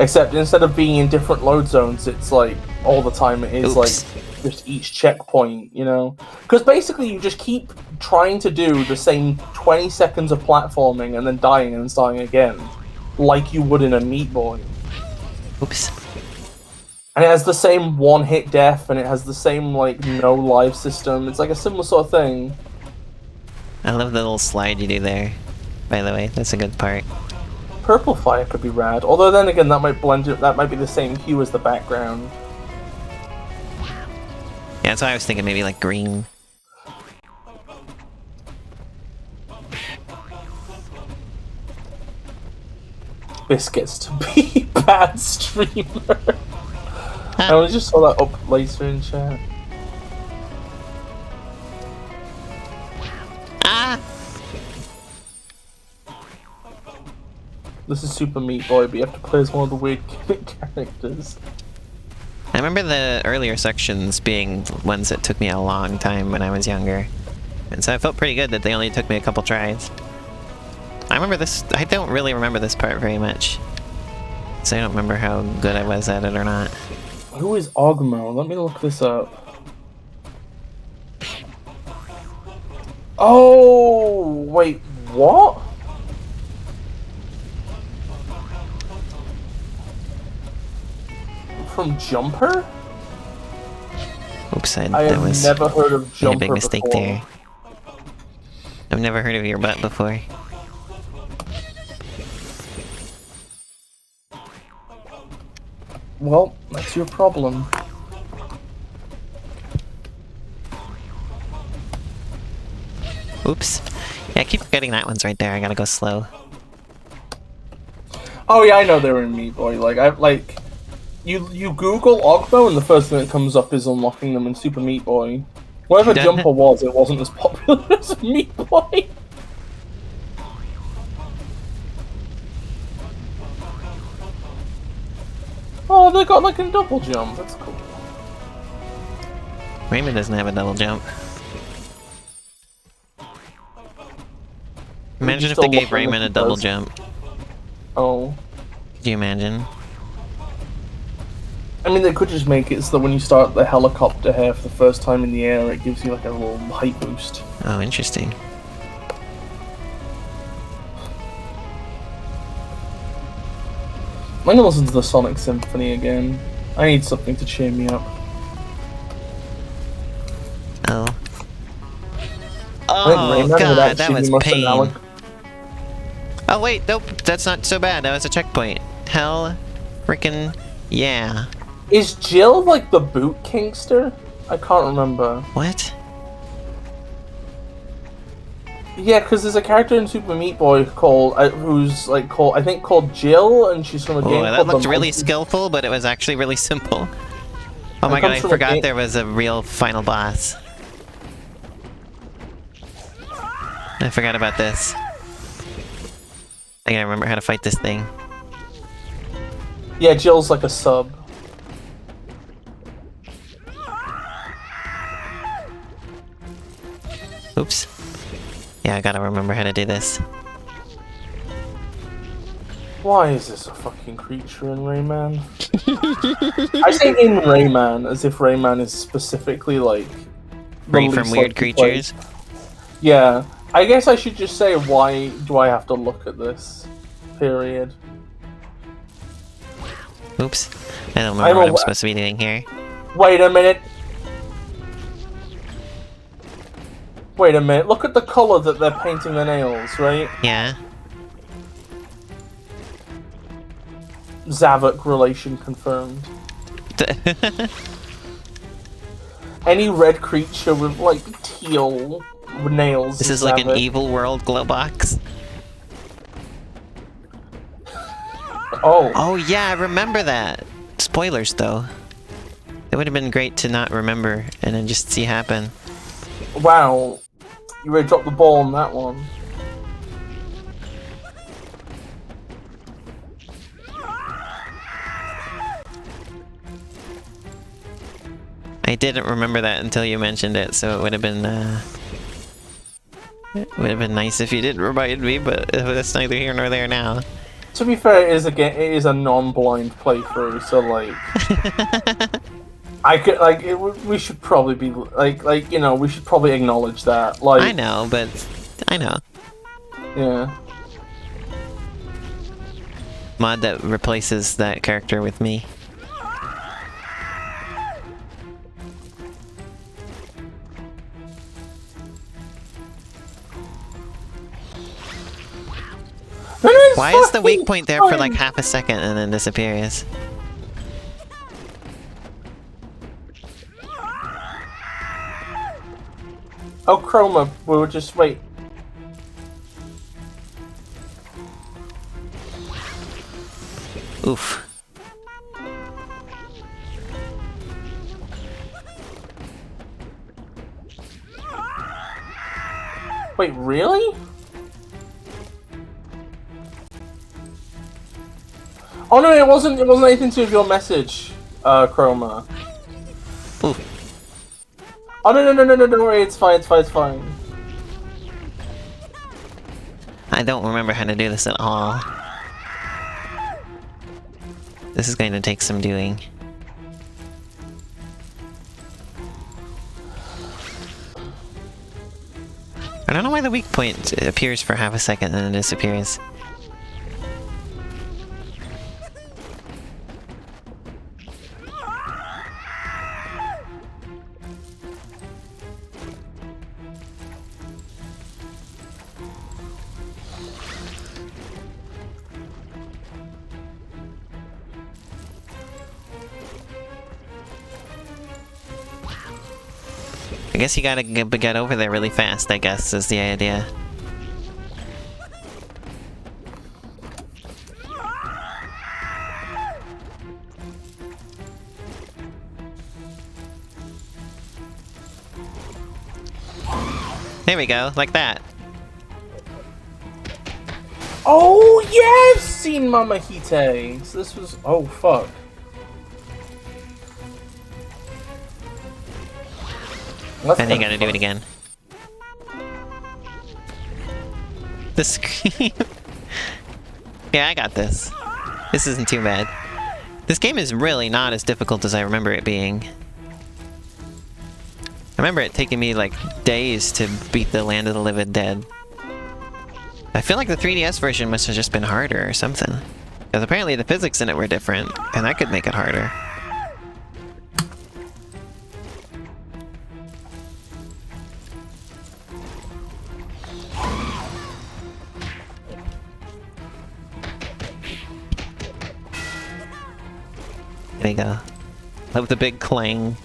B: Except instead of being in different load zones, it's like, all the time it is, like, just each checkpoint, you know? Because basically you just keep trying to do the same 20 seconds of platforming and then dying and starting again. Like you would in a Meat Boy.
A: Oops.
B: And it has the same one-hit death, and it has the same, like, no live system. It's like a similar sort of thing.
A: I love the little slide you do there, by the way. That's a good part.
B: Purple fire could be rad. Although then again, that might blend it. That might be the same hue as the background.
A: Yeah, that's why I was thinking maybe like green.
B: Bis gets to be bad streamer. I only just saw that up later in chat. This is Super Meat Boy, but you have to play as one of the weird characters.
A: I remember the earlier sections being ones that took me a long time when I was younger. And so I felt pretty good that they only took me a couple tries. I remember this, I don't really remember this part very much. So I don't remember how good I was at it or not.
B: Who is Ogmo? Let me look this up. Oh, wait, what? From Jumper?
A: Oops,
B: I have never heard of Jumper
A: a big mistake
B: before.
A: there. I've never heard of your butt before.
B: Well, that's your problem.
A: Oops. Yeah, I keep forgetting that one's right there. I gotta go slow.
B: Oh yeah, I know they were in Meat Boy. Like, You Google Ogbo and the first thing that comes up is unlocking them in Super Meat Boy. Whatever Jumper was, it wasn't as popular as Meat Boy. Oh, they got like a double jump. That's cool.
A: Rayman doesn't have a double jump. Imagine if they gave Rayman a double jump.
B: Oh.
A: Could you imagine?
B: I mean, they could just make it so that when you start the helicopter here for the first time in the air, it gives you like a little height boost.
A: Oh, interesting.
B: I'm gonna listen to the Sonic Symphony again. I need something to cheer me up.
A: Oh. Oh god, that was pain. Oh wait, nope, that's not so bad. That was a checkpoint. Hell, freaking yeah.
B: Is Jill like the boot kinkster? I can't remember.
A: What?
B: Yeah, because there's a character in Super Meat Boy called who's like called I think called Jill, and she's from a game.
A: That looked really skillful, but it was actually really simple. Oh my god, I forgot there was a real final boss. I forgot about this. I gotta remember how to fight this thing.
B: Yeah, Jill's like a sub.
A: Oops. Yeah, I gotta remember how to do this.
B: Why is this a fucking creature in Rayman? I say in Rayman as if Rayman is specifically like
A: free from weird creatures.
B: Yeah, I guess I should just say, why do I have to look at this? Period.
A: Oops. I don't remember what I'm supposed to be doing here.
B: Wait a minute. Wait a minute. Look at the color that they're painting the nails, right?
A: Yeah.
B: Zavok relation confirmed. Any red creature with like teal nails.
A: This is like an evil world glow box.
B: Oh.
A: Oh yeah, I remember that. Spoilers though. It would have been great to not remember and then just see happen.
B: Wow. You really dropped the ball on that one.
A: I didn't remember that until you mentioned it, so it would have been nice if you did remind me, but that's neither here nor there now.
B: To be fair, it is a non-blind playthrough, so like I could like we should probably be like you know, we should probably acknowledge that. Like
A: I know, but I know.
B: Yeah.
A: Mod that replaces that character with me. Why is the weak point there for like half a second and then disappears?
B: Oh, Chroma, we'll just wait.
A: Oof.
B: Wait, really? Oh no, it wasn't anything to do with your message, Chroma.
A: Ooh.
B: Oh no, don't worry, it's fine.
A: I don't remember how to do this at all. This is going to take some doing. I don't know why the weak point appears for half a second and then disappears. I guess you gotta get over there really fast, I guess, is the idea. There we go, like that.
B: Oh yeah, I've seen Mamahite. So this was fuck.
A: And you gotta do it again. The scream. Yeah, I got this. This isn't too bad. This game is really not as difficult as I remember it being. I remember it taking me like days to beat the Land of the Living Dead. I feel like the 3DS version must have just been harder or something. Because apparently the physics in it were different, and that could make it harder. There you go. Love the big clang.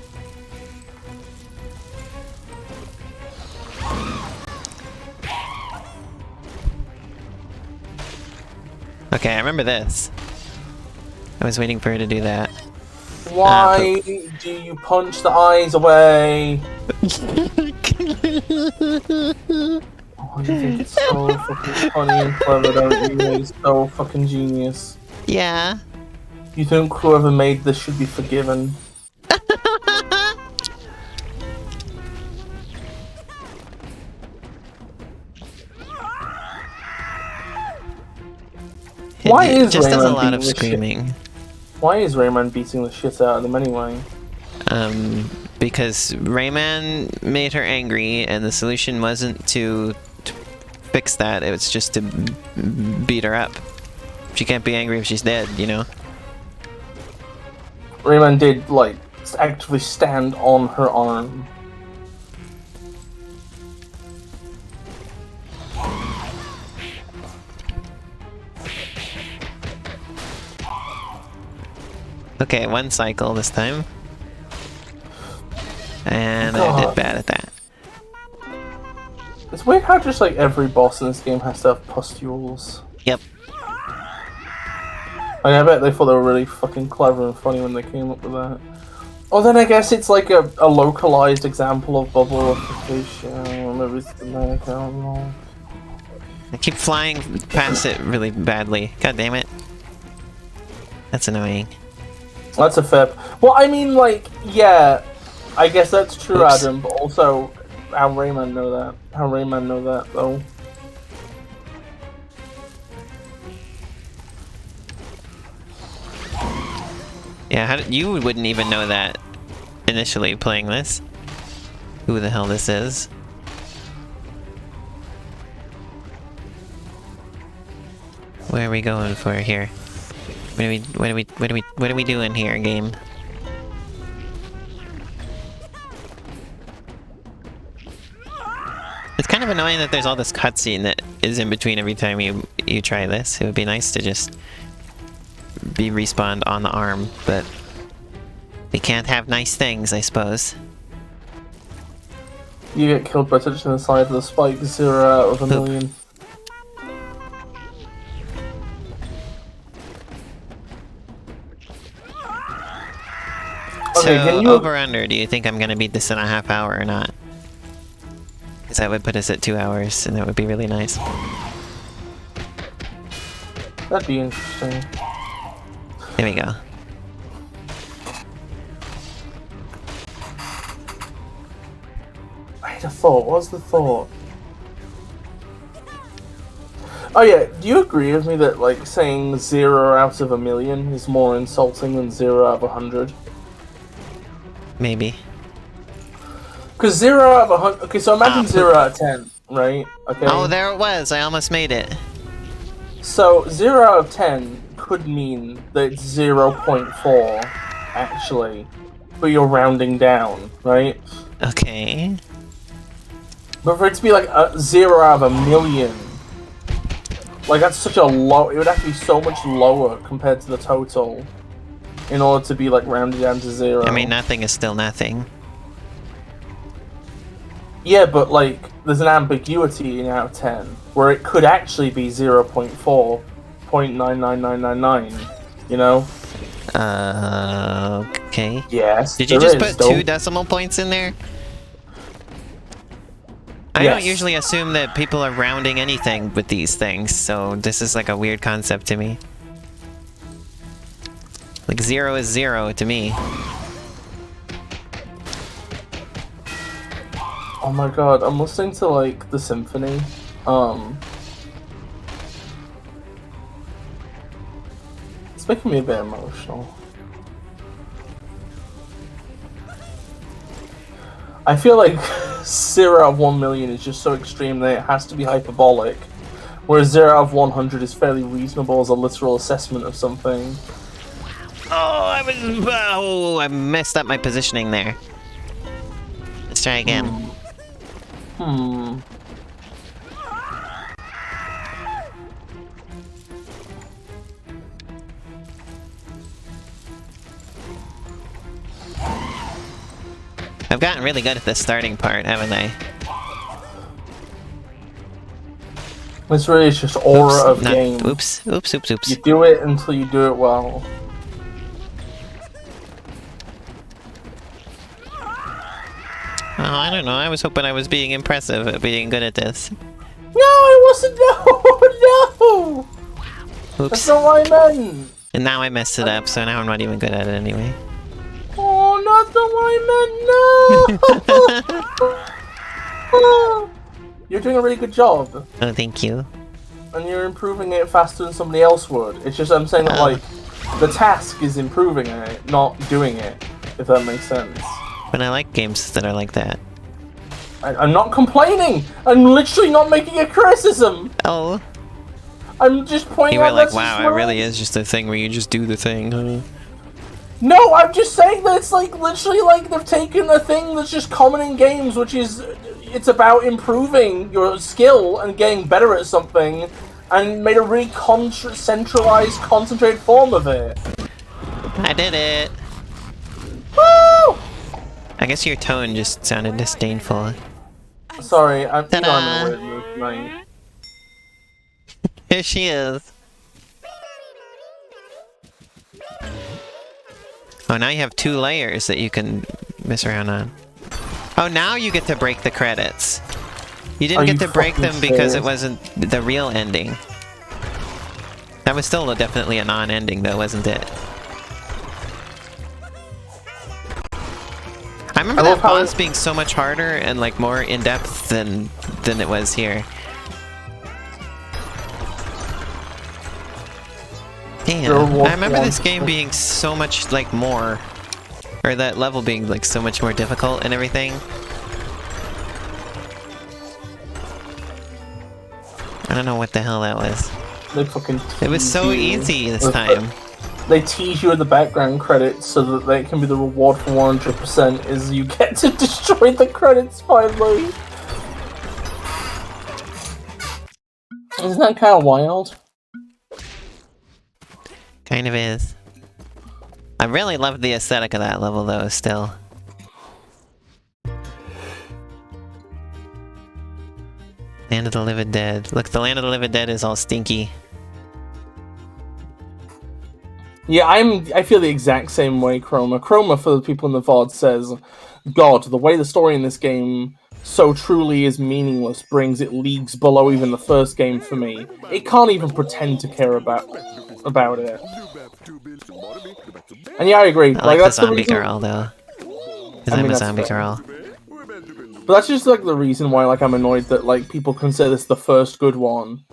A: Okay, I remember this. I was waiting for her to do that.
B: Why do you punch the eyes away? Oh, you think it's so fucking funny and clever, don't you? It's so fucking genius.
A: Yeah.
B: You think whoever made this should be forgiven? Why is
A: just does a
B: Rayman
A: lot of
B: beating the
A: screaming.
B: Why is Rayman beating the shit out of them anyway?
A: Because Rayman made her angry, and the solution wasn't to fix that, it was just to beat her up. She can't be angry if she's dead, you know?
B: Rayman did, like, actively stand on her arm.
A: Okay, one cycle this time. And I did bad at that.
B: It's weird how just, like, every boss in this game has to have pustules.
A: Yep.
B: I bet they thought they were really fucking clever and funny when they came up with that. Oh, then I guess it's like a localized example of bubbleification. Maybe it's America, I don't know.
A: I keep flying past it really badly. God damn it. That's annoying.
B: That's a fair... Well, I mean, like, yeah, I guess that's true,
A: Oops.
B: Adam, but also, how Rayman know that? How Rayman know that, though?
A: Yeah, you wouldn't even know that initially playing this. Who the hell this is. Where are we going for here? What are we doing here, game? It's kind of annoying that there's all this cutscene that is in between every time you try this. It would be nice to just be respawned on the arm, but we can't have nice things, I suppose.
B: You get killed by touching the side of the spike, 0 out of a million. Okay,
A: So, over under, do you think I'm gonna beat this in a half hour or not? Because that would put us at 2 hours, and that would be really nice.
B: That'd be interesting.
A: There we go.
B: I had a thought. What was the thought? Oh yeah, do you agree with me that, like, saying 0 out of a million is more insulting than 0 out of 100?
A: Maybe.
B: Because 0 out of 100... Okay, so imagine 0 out of 10, right? Okay.
A: Oh, there it was! I almost made it.
B: So, 0 out of 10 could mean that it's 0.4, actually. But you're rounding down, right?
A: Okay.
B: But for it to be like a 0 out of a million, like that's such a low... It would have to be so much lower compared to the total in order to be like rounded down to 0.
A: I mean, nothing is still nothing.
B: Yeah, but like, there's an ambiguity in out of 10, where it could actually be 0.4, 0.99999, you know?
A: Okay.
B: Yes,
A: Did you just put 2 decimal points in there? I don't usually assume that people are rounding anything with these things, so this is like a weird concept to me. Like 0 is 0 to me.
B: Oh my god, I'm listening to like the symphony. It's making me a bit emotional. I feel like 0 out of 1 million is just so extreme that it has to be hyperbolic, whereas 0 out of 100 is fairly reasonable as a literal assessment of something.
A: Oh, I messed up my positioning there. Let's try again. I've gotten really good at the starting part, haven't I?
B: It's really just aura of game.
A: Oops.
B: You do it until you do it well.
A: Oh, I don't know. I was hoping I was being impressive at being good at this.
B: No, I wasn't. No!
A: Oops.
B: That's not what I meant!
A: And now I messed it up, so now I'm not even good at it anyway.
B: Oh, not the one I meant! No! You're doing a really good job.
A: Oh, thank you.
B: And you're improving it faster than somebody else would. It's just I'm saying that, like, the task is improving it, not doing it, if that makes sense.
A: But I like games that are like that.
B: I'm not complaining! I'm literally not making a criticism!
A: Oh.
B: I'm just pointing
A: You
B: out
A: were like,
B: that's
A: wow,
B: just
A: it really is just a thing where you just do the thing, huh?
B: No, I'm just saying that it's like, literally like they've taken a thing that's just common in games, which is, it's about improving your skill and getting better at something, and made a really centralized, concentrated form of it.
A: I did it!
B: Woo!
A: I guess your tone just sounded disdainful.
B: Sorry, I'm in a
A: Ta-da!
B: weird mood tonight.
A: Here she is. Oh, now you have 2 layers that you can mess around on. Oh, now you get to break the credits. You didn't get to break them because it wasn't the real ending. That was still definitely a non-ending though, wasn't it? I remember that boss being so much harder and like more in-depth than it was here. Damn, I remember this game being so much like more, or that level being like so much more difficult and everything. I don't know what the hell that was.
B: They fucking
A: It was so easy this time.
B: They tease you in the background credits so that they can be the reward for 100% is you get to destroy the credits finally. Isn't that kind of wild?
A: Kind of is. I really loved the aesthetic of that level though, still. Land of the Living Dead. Look, the Land of the Living Dead is all stinky.
B: Yeah, I feel the exact same way, Chroma. Chroma, for the people in the VOD, says, God, the way the story in this game so truly is meaningless brings it leagues below even the first game for me. It can't even pretend to care about it. And yeah, I agree.
A: I like the zombie girl, though. Because I'm a zombie girl.
B: But that's just, like, the reason why, like, I'm annoyed that, like, people consider this the first good one.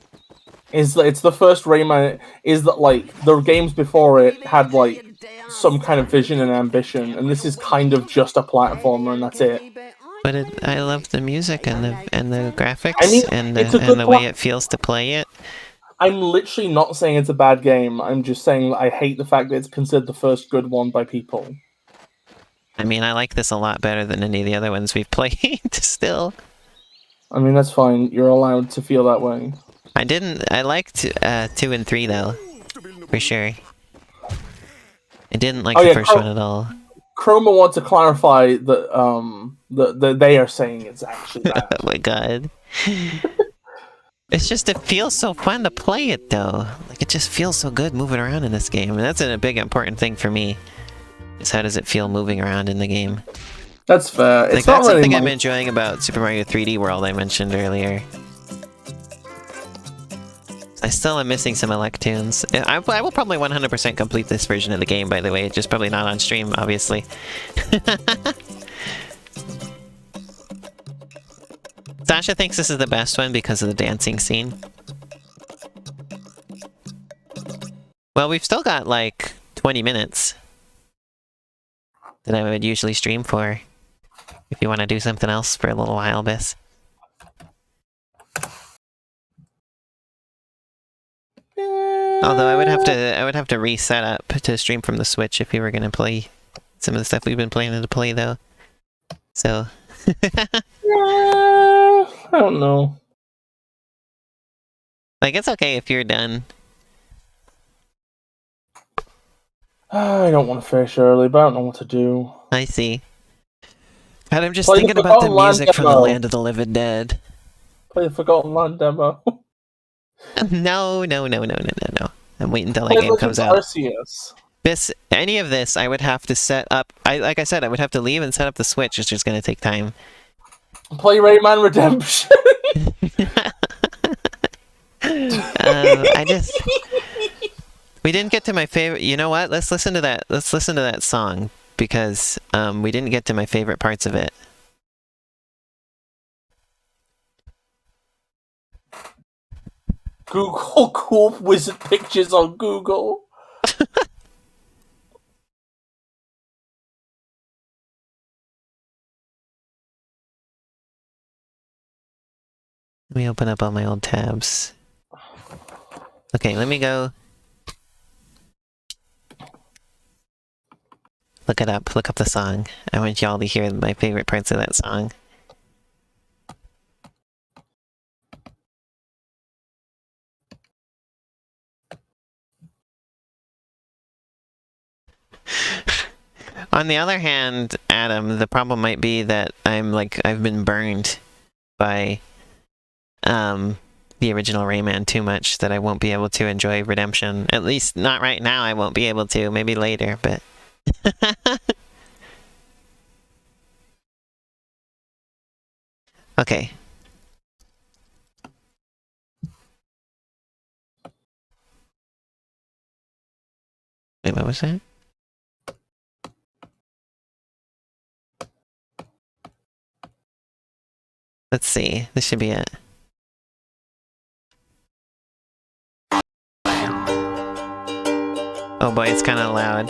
B: Is that it's the first Rayman, is that, like, the games before it had, like, some kind of vision and ambition, and this is kind of just a platformer, and that's it.
A: But I love the music and the graphics and the way it feels to play it.
B: I'm literally not saying it's a bad game, I'm just saying that I hate the fact that it's considered the first good one by people.
A: I mean, I like this a lot better than any of the other ones we've played, still.
B: I mean, that's fine, you're allowed to feel that way.
A: I liked 2 and 3 though, for sure. I didn't like the first one at all.
B: Chroma wants to clarify that they are saying it's actually bad.
A: Oh my god. It's just, it feels so fun to play it though. Like, it just feels so good moving around in this game, and that's a big important thing for me. Is how does it feel moving around in the game?
B: That's fair. It's
A: Like,
B: not
A: that's
B: really
A: something I'm
B: my...
A: enjoying about Super Mario 3D World I mentioned earlier. I still am missing some Electoons. I will probably 100% complete this version of the game, by the way, just probably not on stream, obviously. Sasha thinks this is the best one because of the dancing scene. Well, we've still got like 20 minutes that I would usually stream for. If you want to do something else for a little while, Bis. Although I would have to reset up to stream from the Switch if we were gonna play some of the stuff we've been planning to play, though. So.
B: I don't know.
A: Like, it's okay if you're done.
B: I don't want to finish early, but I don't know what to do.
A: I see. And I'm just
B: Play the
A: thinking about the
B: Forgotten Land
A: music from the
B: demo.
A: Land of the Living Dead.
B: Play the Forgotten Land demo.
A: No. I'm waiting until that
B: Play
A: game comes out.
B: Arceus.
A: Any of this, I would have to set up. Like I said, I would have to leave and set up the Switch. It's just gonna take time.
B: Play Rayman Redemption.
A: We didn't get to my favorite. You know what? Let's listen to that. Let's listen to that song because we didn't get to my favorite parts of it.
B: Google cool wizard pictures on Google.
A: Let me open up all my old tabs. Okay, let me go. Look it up. Look up the song. I want y'all to hear my favorite parts of that song. On the other hand, Adam, the problem might be that I've been burned by the original Rayman too much that I won't be able to enjoy Redemption. At least not right now. I won't be able to. Maybe later, but okay. Wait, what was that? Let's see. This should be it. Oh boy, it's kind of loud.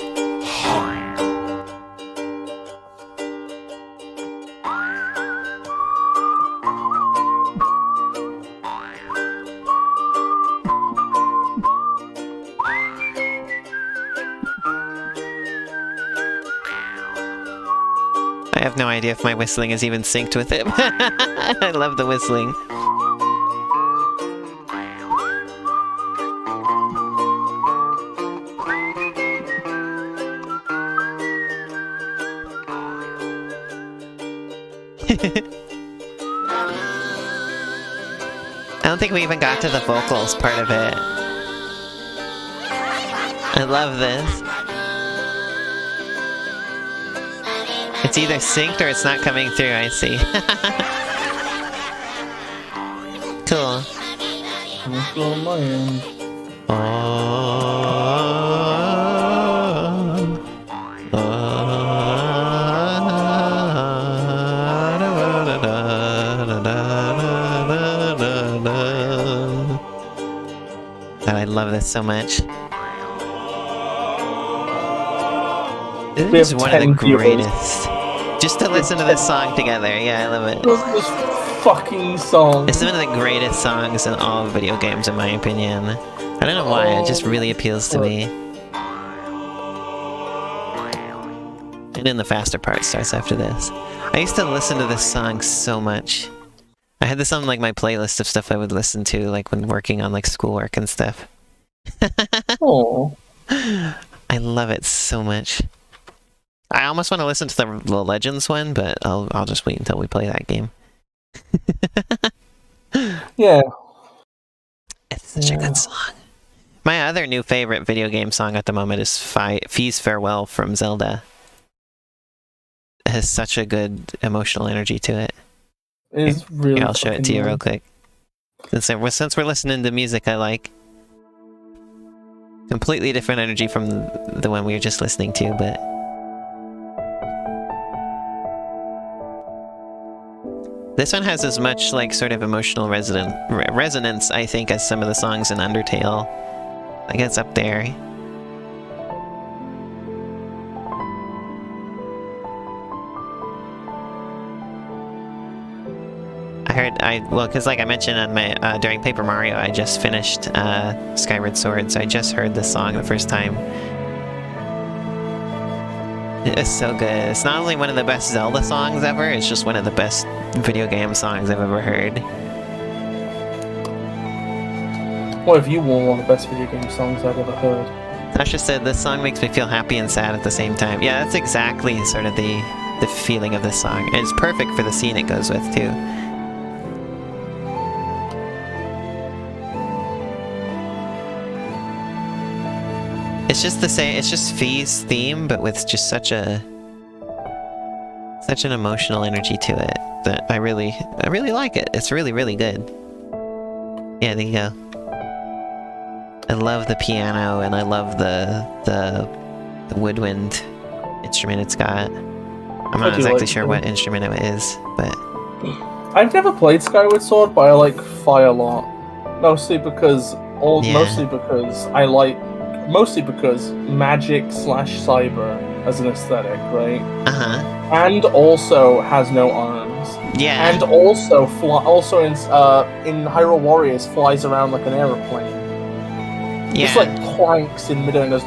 A: I have no idea if my whistling is even synced with it. I love the whistling. I don't think we even got to the vocals part of it. I love this. It's either synced or it's not coming through, I see. Cool.
B: What's going on my end?
A: God, I love this so much.
B: We
A: This is
B: have
A: one of the
B: 10 viewers.
A: greatest. Just to listen to this song together, yeah, I love it.
B: This fucking song.
A: It's one of the greatest songs in all video games, in my opinion. I don't know why, it just really appeals to me. And then the faster part starts after this. I used to listen to this song so much. I had this on like my playlist of stuff I would listen to like when working on like schoolwork and stuff.
B: Oh.
A: I love it so much. I almost want to listen to the Legends one, but I'll just wait until we play that game.
B: Yeah.
A: It's such a good song. My other new favorite video game song at the moment is Fee's Farewell from Zelda. has such a good emotional energy to it.
B: It is really.
A: Here, I'll show it to you real quick. Since we're listening to music I like. Completely different energy from the one we were just listening to, but... This one has as much, like, sort of emotional resonance, I think, as some of the songs in Undertale. Like, it's up there. Well, because like I mentioned on my during Paper Mario, I just finished Skyward Sword, so I just heard this song the first time. It's so good. It's not only one of the best Zelda songs ever, it's just one of the best video game songs I've ever heard.
B: What if you were one of the best video game songs I've ever heard?
A: Tasha said this song makes me feel happy and sad at the same time. Yeah, that's exactly sort of the feeling of this song. And it's perfect for the scene it goes with, too. It's just the same. It's just Fee's theme, but with just such an emotional energy to it that I really like it. It's really, really good. Yeah, there you go. I love the piano, and I love the woodwind instrument it's got. I'm not exactly sure what instrument it is, but
B: I've never played Skyward Sword, but I like Fire a lot. Mostly because magic / cyber as an aesthetic, right? And also has no arms.
A: Yeah.
B: And also in Hyrule Warriors flies around like an aeroplane.
A: Yeah.
B: Just like planks in midair and goes.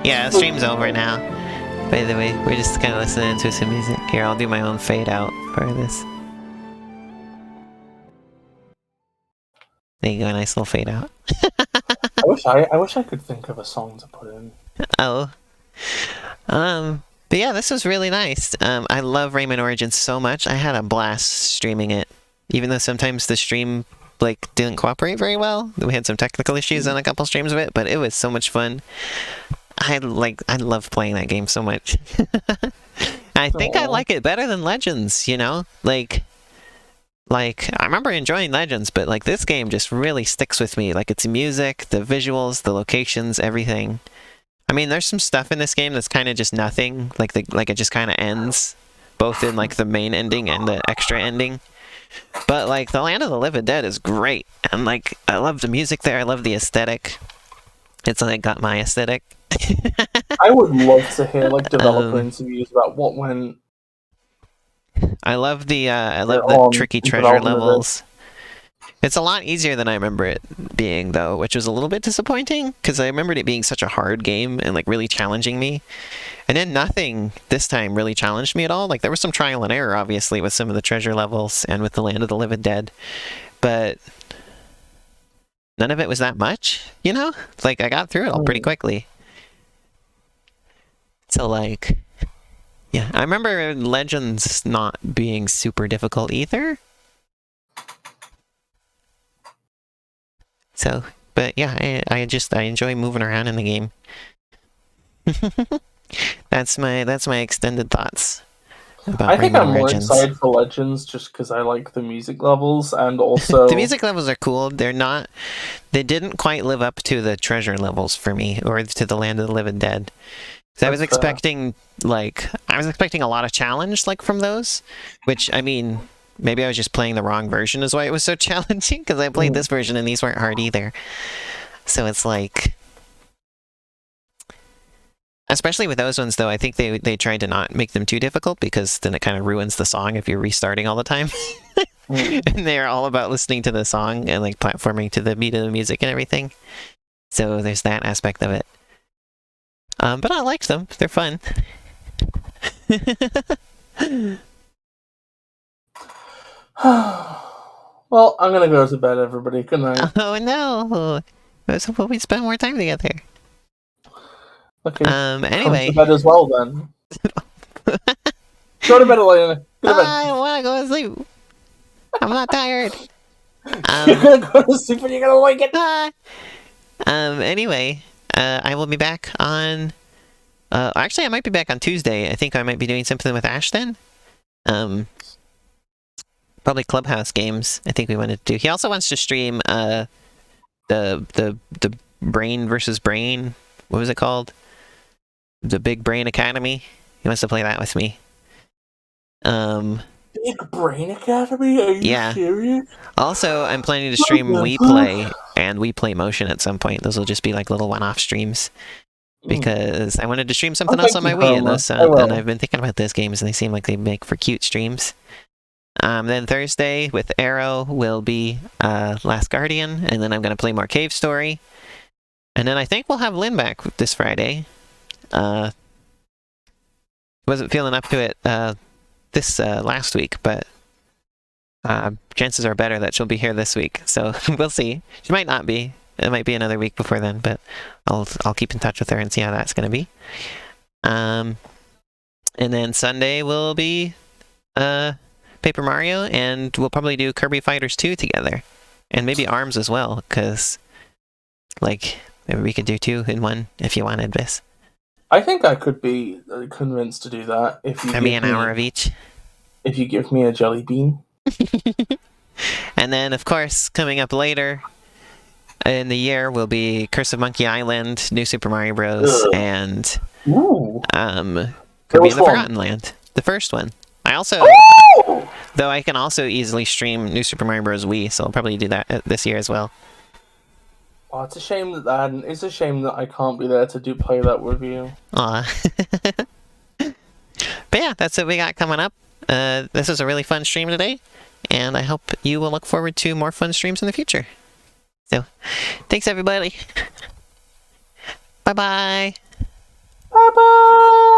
A: Yeah, the stream's over now. By the way, we're just kind of listening to some music. Here, I'll do my own fade out for this. There you go, a nice little fade out.
B: I wish I could think of a song to put in.
A: Oh. But yeah, this was really nice. I love Rayman Origins so much. I had a blast streaming it. Even though sometimes the stream, like, didn't cooperate very well. We had some technical issues on a couple streams of it, but it was so much fun. I love playing that game so much. I think I like it better than Legends, you know? Like, I remember enjoying Legends, but, like, this game just really sticks with me. Like, its music, the visuals, the locations, everything. I mean, there's some stuff in this game that's kind of just nothing. Like, it just kind of ends. Both in, like, the main ending and the extra ending. But, like, the Land of the Living Dead is great. And, like, I love the music there. I love the aesthetic. It's, like, got my aesthetic.
B: I would love to hear, like, developer interviews about what went...
A: I love the tricky treasure levels. It's a lot easier than I remember it being, though, which was a little bit disappointing, because I remembered it being such a hard game and, like, really challenging me. And then nothing this time really challenged me at all. Like, there was some trial and error, obviously, with some of the treasure levels and with the Land of the Living Dead. But none of it was that much, you know? Like, I got through it all pretty quickly. So, like... yeah, I remember Legends not being super difficult either. So, but yeah, I enjoy moving around in the game. That's my extended thoughts about
B: I think
A: Rayman
B: I'm more
A: Origins.
B: excited for Legends just because I like the music levels and also...
A: The music levels are cool. They didn't quite live up to the treasure levels for me, or to the Land of the Living Dead. So I was expecting a lot of challenge, like, from those, which, I mean, maybe I was just playing the wrong version is why it was so challenging, because I played this version and these weren't hard either. So it's like... especially with those ones, though, I think they tried to not make them too difficult, because then it kind of ruins the song if you're restarting all the time. And they're all about listening to the song and, like, platforming to the beat of the music and everything. So there's that aspect of it. But I liked them. They're fun.
B: Well, I'm gonna go to bed, everybody. Good night.
A: Oh no! I was hoping we'd spend more time together.
B: Okay.
A: Anyway.
B: Go to bed as well, then. Go to bed, Elena. Go to bed.
A: I don't want to go to sleep. I'm not tired.
B: You're gonna go to sleep and you're gonna wake it.
A: Anyway, I will be back on Actually, I might be back on Tuesday. I think I might be doing something with Ash then. Probably Clubhouse games. I think we wanted to do. He also wants to stream the Brain versus Brain. What was it called? The Big Brain Academy. He wants to play that with me.
B: Big Brain Academy? Are you serious?
A: Also, I'm planning to stream We Play and We Play Motion at some point. Those will just be like little one-off streams. Because I wanted to stream something else on my Wii, and I've been thinking about those games, and they seem like they make for cute streams. Then Thursday with Arrow will be Last Guardian, and then I'm going to play more Cave Story. And then I think we'll have Lynn back this Friday. Wasn't feeling up to it this last week, but chances are better that she'll be here this week. So we'll see. She might not be. It might be another week before then, but I'll keep in touch with her and see how that's going to be. And then Sunday will be Paper Mario, and we'll probably do Kirby Fighters 2 together. And maybe ARMS as well, because, like, maybe we could do 2 in 1 if you wanted, Bis.
B: I think I could be convinced to do that if you
A: give me an hour of each.
B: If you give me a jelly bean.
A: And then, of course, coming up later in the year will be Curse of Monkey Island, New Super Mario Bros., and Kirby and the Forgotten Land, the first one. I also, though I can also easily stream New Super Mario Bros. Wii, so I'll probably do that this year as well.
B: Oh, it's a shame that it's a shame that I can't be there to play that with you.
A: Aw. But yeah, that's what we got coming up. This was a really fun stream today, and I hope you will look forward to more fun streams in the future. So, thanks everybody. Bye-bye.
B: Bye-bye.